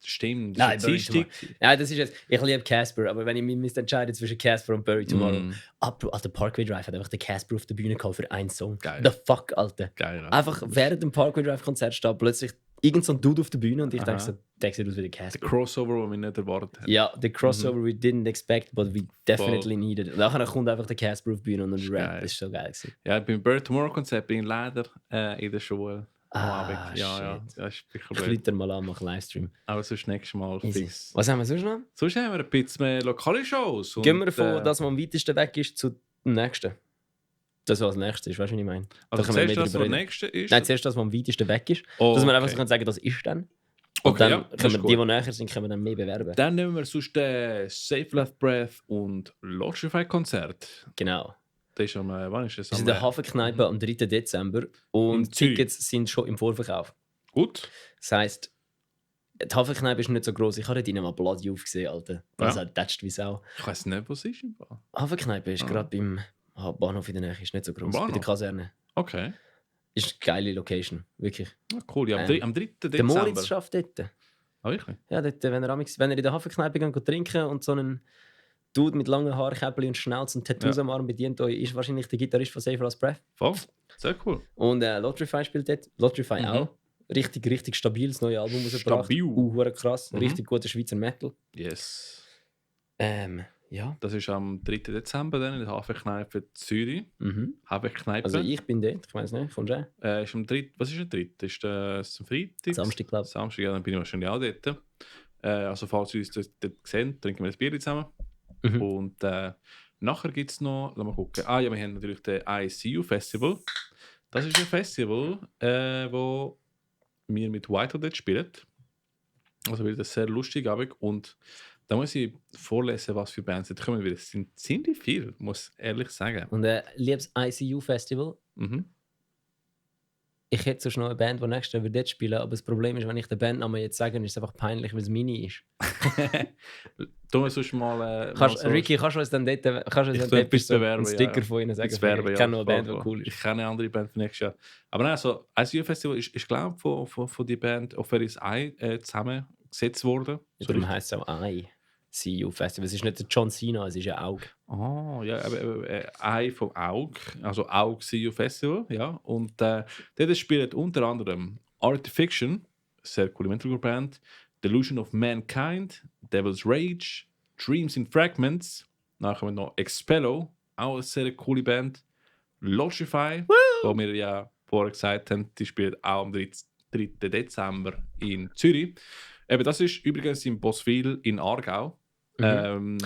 stimmt. Nein, das ist jetzt... Ich liebe Casper, aber wenn ich mich entscheide zwischen Casper und Buried Tomorrow... Alter, Parkway Drive hat einfach den Casper auf der Bühne gehabt für einen Song. Geil. The fuck, Alter. Geil, ja. Einfach während dem Parkway Drive-Konzert steht plötzlich irgend so ein Dude auf der Bühne und ich denke so, der sieht aus wie der Casper. Der Crossover, den wir nicht erwartet haben. Ja, der Crossover we didn't expect, but we definitely needed. Und nachher kommt einfach der Casper auf die Bühne und Rap. Das ist so geil gewesen. Ja, beim Buried Tomorrow Konzert bin ich leider in der Schule. Ja, ist ich lüte mal an, mache Livestream. Aber sonst nächstes Mal fix. Was haben wir sonst noch? Sonst haben wir ein bisschen mehr lokale Shows. Gehen wir davon, dass man am weitesten weg ist zu dem nächsten. Das, was das nächste ist, weißt du, was ich meine? Also zuerst das, was das nächste ist? Nein, zuerst das, was am weitesten weg ist. Dass man einfach so sagen kann, das ist dann. Und dann können wir, die näher sind, können wir dann mehr bewerben. Dann nehmen wir sonst den Save Last Breath und Lodgify-Konzert. Genau. Das ist wann ist das? Das ist in der Hafenkneipe am 3. Dezember. Und Tickets sind schon im Vorverkauf. Gut. Das heisst, die Hafenkneipe ist nicht so gross. Ich habe dort mal Bloody aufgesehen, Alter. Das hat tätscht wie Sau. Ich weiss nicht, wo es ist. Hafenkneipe ist gerade beim Bahnhof in der Nähe, ist nicht so groß. Bei der Kaserne. Okay. Ist eine geile Location, wirklich. Cool, ja, am 3. Dezember. Der Moritz schafft dort. Wirklich? Ja, dort, wenn er in der Hafenkneipe geht trinken und so einen Dude mit langen Haaren, Käppli und Schnauze und Tattoos am Arm bedient euch, ist wahrscheinlich der Gitarrist von Save for Last Breath. Voll, sehr cool. Und Lodgify spielt dort. Lodgify auch. Richtig stabiles neues Album rausgebracht. Stabil. Krass. Richtig guter Schweizer Metal. Yes. Ja. Das ist am 3. Dezember dann in der Hafenkneipe Zürich. Hafenkneipe. Also ich bin dort, ich weiß nicht, kommst du auch? Ist am 3. Was ist der 3.? Ist das am Freitag? Samstag, glaube ich. Samstag, ja, dann bin ich wahrscheinlich auch dort. Also falls wir uns dort sehen, trinken wir ein Bier zusammen. Und nachher gibt es noch, lass mal gucken. Wir haben natürlich den ICU Festival. Das ist ein Festival, wo wir mit Whitehall dort spielen. Also wird das sehr lustig Abend. Und da muss ich vorlesen, was für Bands dort kommen. Es sind ziemlich viele, muss ich ehrlich sagen. Und liebes ICU Festival. Ich hätte so schnell eine Band, die nächstes Jahr dort spielen, aber das Problem ist, wenn ich den Bandnamen jetzt sage, ist es einfach peinlich, weil es meine ist. Du musst sonst mal... Ricky, kannst du uns dann dort einen Sticker von ihnen sagen? Ich kenne noch eine Band, die cool ist. Ich kenne eine andere Band für nächstes Jahr. Aber nein, also ICU Festival ist glaube ich, von der Band auf welches Ei zusammengesetzt worden. Darum heisst es auch Ei. ICU Festival. Es ist nicht der John Cena, es ist ein Auge. Ja, aber Ei vom Auge, also Auge ICU Festival, ja. Und dort spielt unter anderem Artifiction, sehr coole Metalcore-Band, Delusion of Mankind, Devil's Rage, Dreams in Fragments, nachher haben wir noch Expello, auch eine sehr coole Band, Lodgify, wo wir ja vorher gesagt haben, die spielt auch am 3. Dezember in Zürich. Eben, das ist übrigens in Boswil in Aargau. By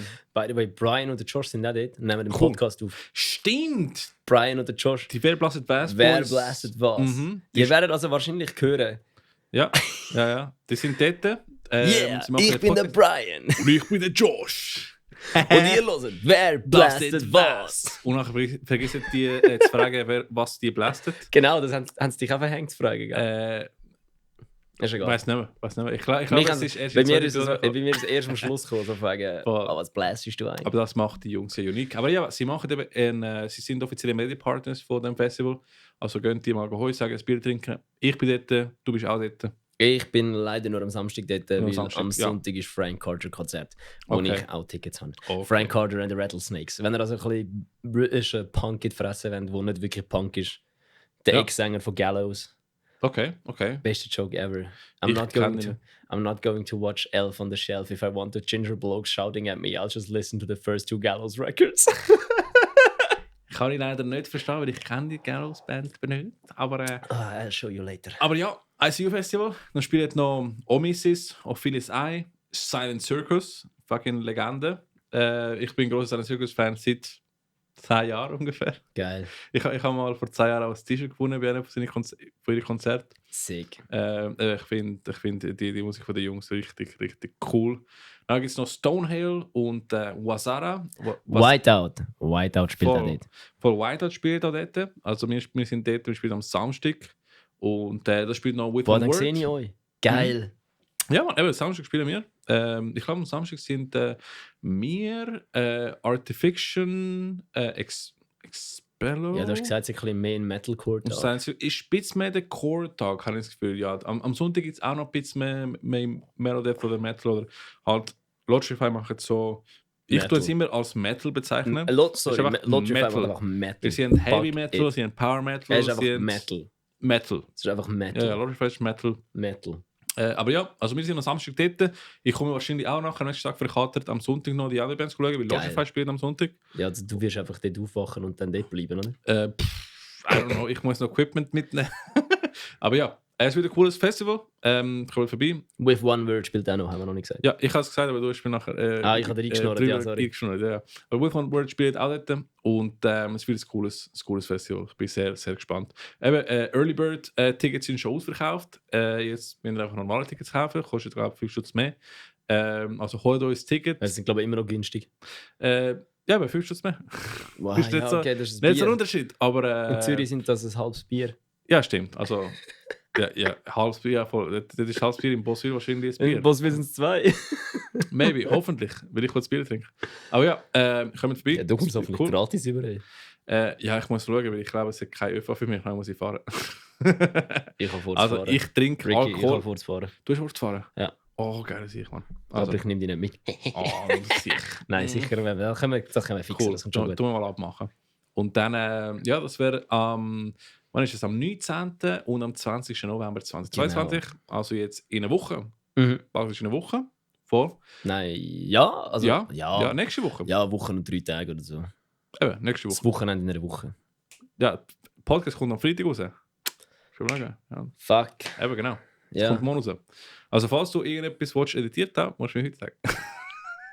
the way, Brian und der Josh sind auch dort und nehmen den Podcast auf. Stimmt! Brian und der Josh. Die Wer blastet was? Wer blastet was? Ihr werdet also wahrscheinlich hören. Ja. Die sind dort. Ich bin der Brian. Und ich bin der Josh. Und ihr hört, wer blastet was? Und nachher vergessen die zu fragen, was die blastet. Genau, das haben sie dich auch verhängt zu fragen. Ist egal. Weiß nicht mehr. Ich glaube, Mich es haben- ist erst bei, in mir ist es, 2000 bei mir ist es erst am Schluss gekommen, so wegen, Voll. was blästest du ein? Aber das macht die Jungs sehr unique. Aber ja, sie machen eben sie sind offizielle Medienpartners von dem Festival. Also gehen die mal holen, sagen, ein Bier trinken. Ich bin dort, du bist auch dort. Ich bin leider nur am Samstag dort, Nur am weil Samstag, am ja. Sonntag ist Frank Carter Konzert, wo Okay. ich auch Tickets habe. Okay. Frank Carter and the Rattlesnakes. Wenn ihr also ein bisschen britischen Punk fressen wollt, der nicht wirklich Punk ist. Der Ja. Ex-Sänger von Gallows. Okay. Beste Joke ever. Ich kenn I'm not going to watch Elf on the Shelf. If I want the ginger blokes shouting at me, I'll just listen to the first 2 Gallows records. Ich kann ihn leider nicht verstehen, weil ich kenne die Gallows Band nicht. Aber I'll show you later. Aber ja, ICU Festival. Dann spielt noch Omisis, Ophelis Eye, Silent Circus, fucking Legende. Ich bin ein grosser Silent Circus-Fan seit 10 Jahren ungefähr. Geil. Ich habe mal vor 2 Jahren auch ein T-Shirt gewonnen bei einem von ihren Konzerten. Sick. Ich finde die Musik von den Jungs richtig cool. Dann gibt es noch Stonehail und Wazara. Whiteout spielt Voll. er nicht. Voll Whiteout spielt auch dort. Also wir sind dort, wir spielen am Samstag. Und das spielt noch With Boah, One dann Word. sehe ich euch. Geil. Ja, man, eben, Samstag spielen wir. Ich glaube, am Samstag sind wir Artifiction, Expello. Ja, du hast gesagt, es ist ein bisschen mehr in Metalcore. Und Silent Circus ist ein bisschen mehr der Core-Tag, habe ich das Gefühl. Ja. Am Sonntag gibt es auch noch ein bisschen mehr Melodeath oder Metal. Oder halt, Logify macht so. Ich Metal. tue es immer als Metal bezeichnen. Sorry, einfach Logify macht Metal. einfach Metal. Wir sind Heavy Fuck Metal, it. sie haben Power Metal. Es ist einfach sie haben Metal. Metal. Es ist einfach Metal. Ja, Logify ist Metal. Metal. Aber ja, also wir sind am Samstag dort. Ich komme wahrscheinlich auch nachher nächsten Tag verkatert am Sonntag noch die anderen Bands schauen, weil Geil. Logify spielt am Sonntag. Ja, also du wirst einfach dort aufwachen und dann dort bleiben, oder? I don't know, ich muss noch Equipment mitnehmen. Aber ja, es wird ein cooles Festival. Ich komme vorbei. With One Word spielt auch noch, haben wir noch nicht gesagt. Ja, ich habe es gesagt, aber du hast mir nachher. Ich habe dir eingeschnurrt, ja, sorry. Ja. Aber With One Word spielt auch dort. Und es wird ein cooles Festival. Ich bin sehr, sehr gespannt. Eben, Early Bird Tickets sind schon ausverkauft. Jetzt müssen wir einfach normale Tickets kaufen. Kostet, glaube ich, 5 Stutz mehr. Also holt euch das Ticket. Es sind, glaube ich, immer noch günstig. Ja, aber 5 Stutz mehr. Wow, Ist nicht ja, so- okay, das ist Nicht so ein Bier. Unterschied. Aber, In Zürich sind das ein halbes Bier. Ja, stimmt. Also, ja, halbes Bier, ja, voll. Das ist halbes Bier, im Bosswil wahrscheinlich ein Bier. In Boswil sind es 2. Maybe, hoffentlich, will ich kurz Bier trinken. Aber ja, kommen vorbei. Ja, du kommst hoffentlich Cool. gratis über. ey. Ja, ich muss schauen, weil ich glaube, es hat kein ÖV für mich, dann muss ich fahren. Ich kann fortfahren. Also, ich trinke Ricky, ich kann Alkohol. fortfahren. Du hast fortfahren? Ja. Oh, geil, sehe ich, Mann. Aber Also, ich nehme dich nicht mit. oh, sicher. Nein, sicher. Das können wir fixen. Cool, Das kommt schon tun gut. wir mal abmachen. Und dann, ja, das wäre wann ist es? Am 19. und am 20. November 2022. Also jetzt in einer Woche. Mhm. Was ist in einer Woche? Vor? Nein, ja. Also, Ja, ja. nächste Woche. Ja, Wochen und 3 Tage oder so. Eben, nächste Das Woche. Wochenende in einer Woche. Ja, der Podcast kommt am Freitag raus. Schon lange. Ja, Fuck. eben, genau. Es Ja. kommt morgen raus. Also, falls du irgendetwas willst, editiert hast, musst du mir heute sagen.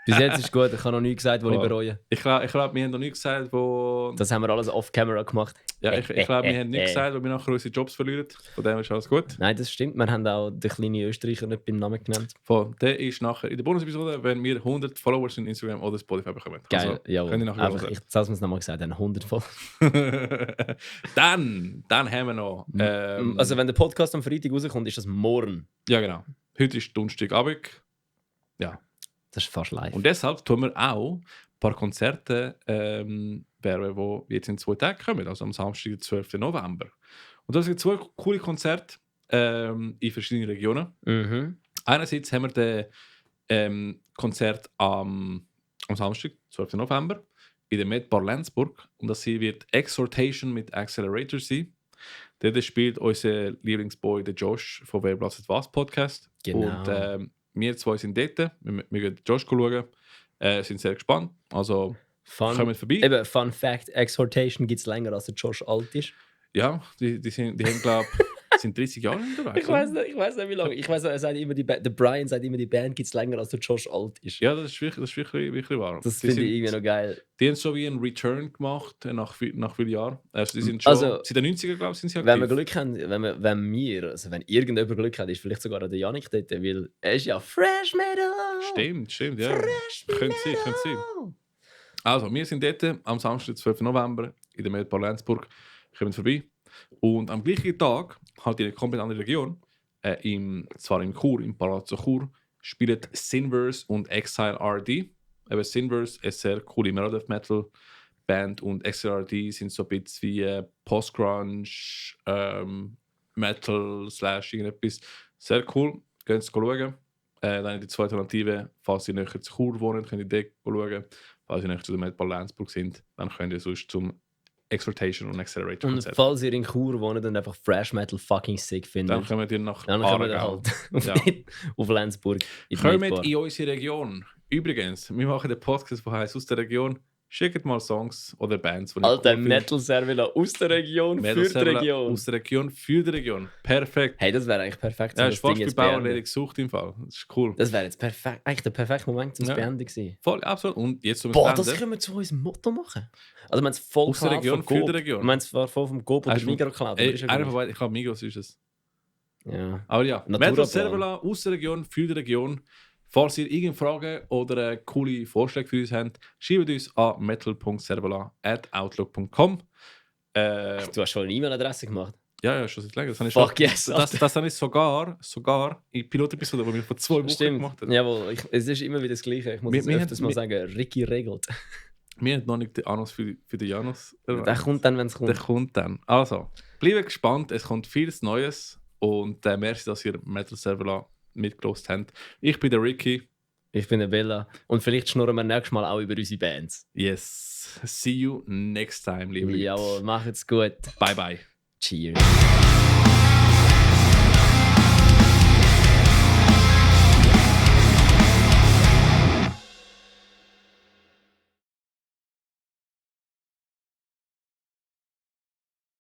Bis jetzt ist gut. Ich habe noch nie gesagt, wo ich Wow. bereue. Ich glaube, wir haben noch nicht gesagt, wo. Das haben wir alles off-camera gemacht. Ja, ich glaube, wir haben nicht gesagt, wo wir nachher unsere Jobs verlieren. Von dem ist alles gut. Nein, das stimmt. Wir haben auch den kleinen Österreicher nicht beim Namen genannt. Der ist nachher in der Bonus-Episode, wenn wir 100 Followers in Instagram oder Spotify bekommen. Geil, Also, ja. könnt ihr nachher Einfach, hören. ich habe es nochmal gesagt, dann 100 voll. dann haben wir noch. Also, wenn der Podcast am Freitag rauskommt, ist das morgen. Ja, genau. Heute ist Donnerstagabend. Ja. Das ist fast live. Und deshalb tun wir auch ein paar Konzerte werben, die jetzt in 2 Tagen kommen. Also am Samstag, den 12. November. Und das sind 2 coole Konzerte in verschiedenen Regionen. Mhm. Einerseits haben wir den Konzert am Samstag, 12. November, in der Medbar Lenzburg. Und das hier wird Exhortation mit Accelerator sein. Dort spielt unser Lieblingsboy, der Josh, von Wer blasset was Podcast. Genau. Und wir 2 sind dort. Wir gehen Josh schauen. Sind sehr gespannt. Also kommen vorbei. Eben, Fun Fact: Exhortation gibt es länger, als der Josh alt ist. Ja, die haben, glaube ich, sind 30 Jahre unterwegs. Ich weiß nicht, wie lange. Ich weiß, er sagt immer, der Brian sagt immer, die Band gibt es länger, als der Josh alt ist. Ja, das ist wirklich wahr. Das Die finde ich sind- irgendwie noch geil. Die haben so wie einen Return gemacht nach vielen Jahren. Also die sind schon, Also, seit den 90er, glaube ich, sind sie aktiv. Wenn wir Glück haben, wenn irgendjemand Glück hat, ist vielleicht sogar der Janik dort, weil er ist ja Fresh Metal. Stimmt, ja. Fresh Könnte sein. Also, wir sind dort am Samstag, 12. November, in der Medbar Lenzburg. Kommen vorbei. Und am gleichen Tag, halt in einer komplett anderen Region, zwar im Chur, im Palazzo Chur, spielen Sinverse und Exile RD. Eben Sinverse ist eine sehr coole Melody Death Metal Band und Exile RD sind so ein bisschen wie Post-Grunge, Metal / irgendetwas. Sehr cool, könnt ihr schauen. Dann die zweite Alternative, falls ihr näher zu Chur wohnt, könnt ihr dort schauen. Falls ihr näher zu der Metal Landsburg sind, dann könnt ihr sonst zum Exhortation und Accelerator Und Konzert. falls ihr in Chur wohnt und einfach Thrash Metal fucking sick findet, Dann kommen wir nach dann kommen wir Aargau. halt Ja. auf Lenzburg. In die Kommt Midbar. in unsere Region. Übrigens, wir machen den Podcast, der heißt «Aus der Region». Schickt mal Songs oder Bands, die Alter, cool findet. Metal Servila aus der Region Metal für die Servola Region. Aus der Region für die Region. Perfekt. Hey, das wäre eigentlich perfekt, Ja, das ist fast Ding wie jetzt Bauerlehre beenden. gesucht im Fall. Das ist cool. Das wäre jetzt perfekt, eigentlich der perfekte Moment, um es Ja. beenden gewesen. Voll, absolut. Und jetzt zum Boah, das Beenden. können wir zu unserem Motto machen. Also, man es voll Aus der klar Region von für Coop. die Region. Man es voll vom Coop oder Hast du- Migros geklaut. aber ist ja Einer gut. von beiden, ich glaube Migros ist es. Ja. Aber ja, Naturaplan. Metal Servola aus der Region für die Region. Falls ihr irgendeine Frage oder coole Vorschläge für uns habt, schreibt uns an metal.servola@outlook.com. Du hast schon eine E-Mail-Adresse gemacht. Ja, schon seit länger. Das habe ich Fuck schon, yes, das habe ich sogar in Pilotepisode, die wir vor 2 Wochen Stimmt. gemacht haben. Jawohl, es ist immer wieder das Gleiche. Ich muss Wir- es wir öfters haben- mal wir- sagen. Ricky regelt. Wir haben noch nicht den Annos für den Janus. Der kommt dann, wenn es Der kommt. kommt dann. Also, bleibt gespannt, es kommt vieles Neues. Und merci, dass ihr Metal Servola mitgelost habt. Ich bin der Ricky. Ich bin der Bella. Und vielleicht schnurren wir nächstes Mal auch über unsere Bands. Yes. See you next time, liebe Leute. Jawohl, macht's gut. Bye bye. Cheers.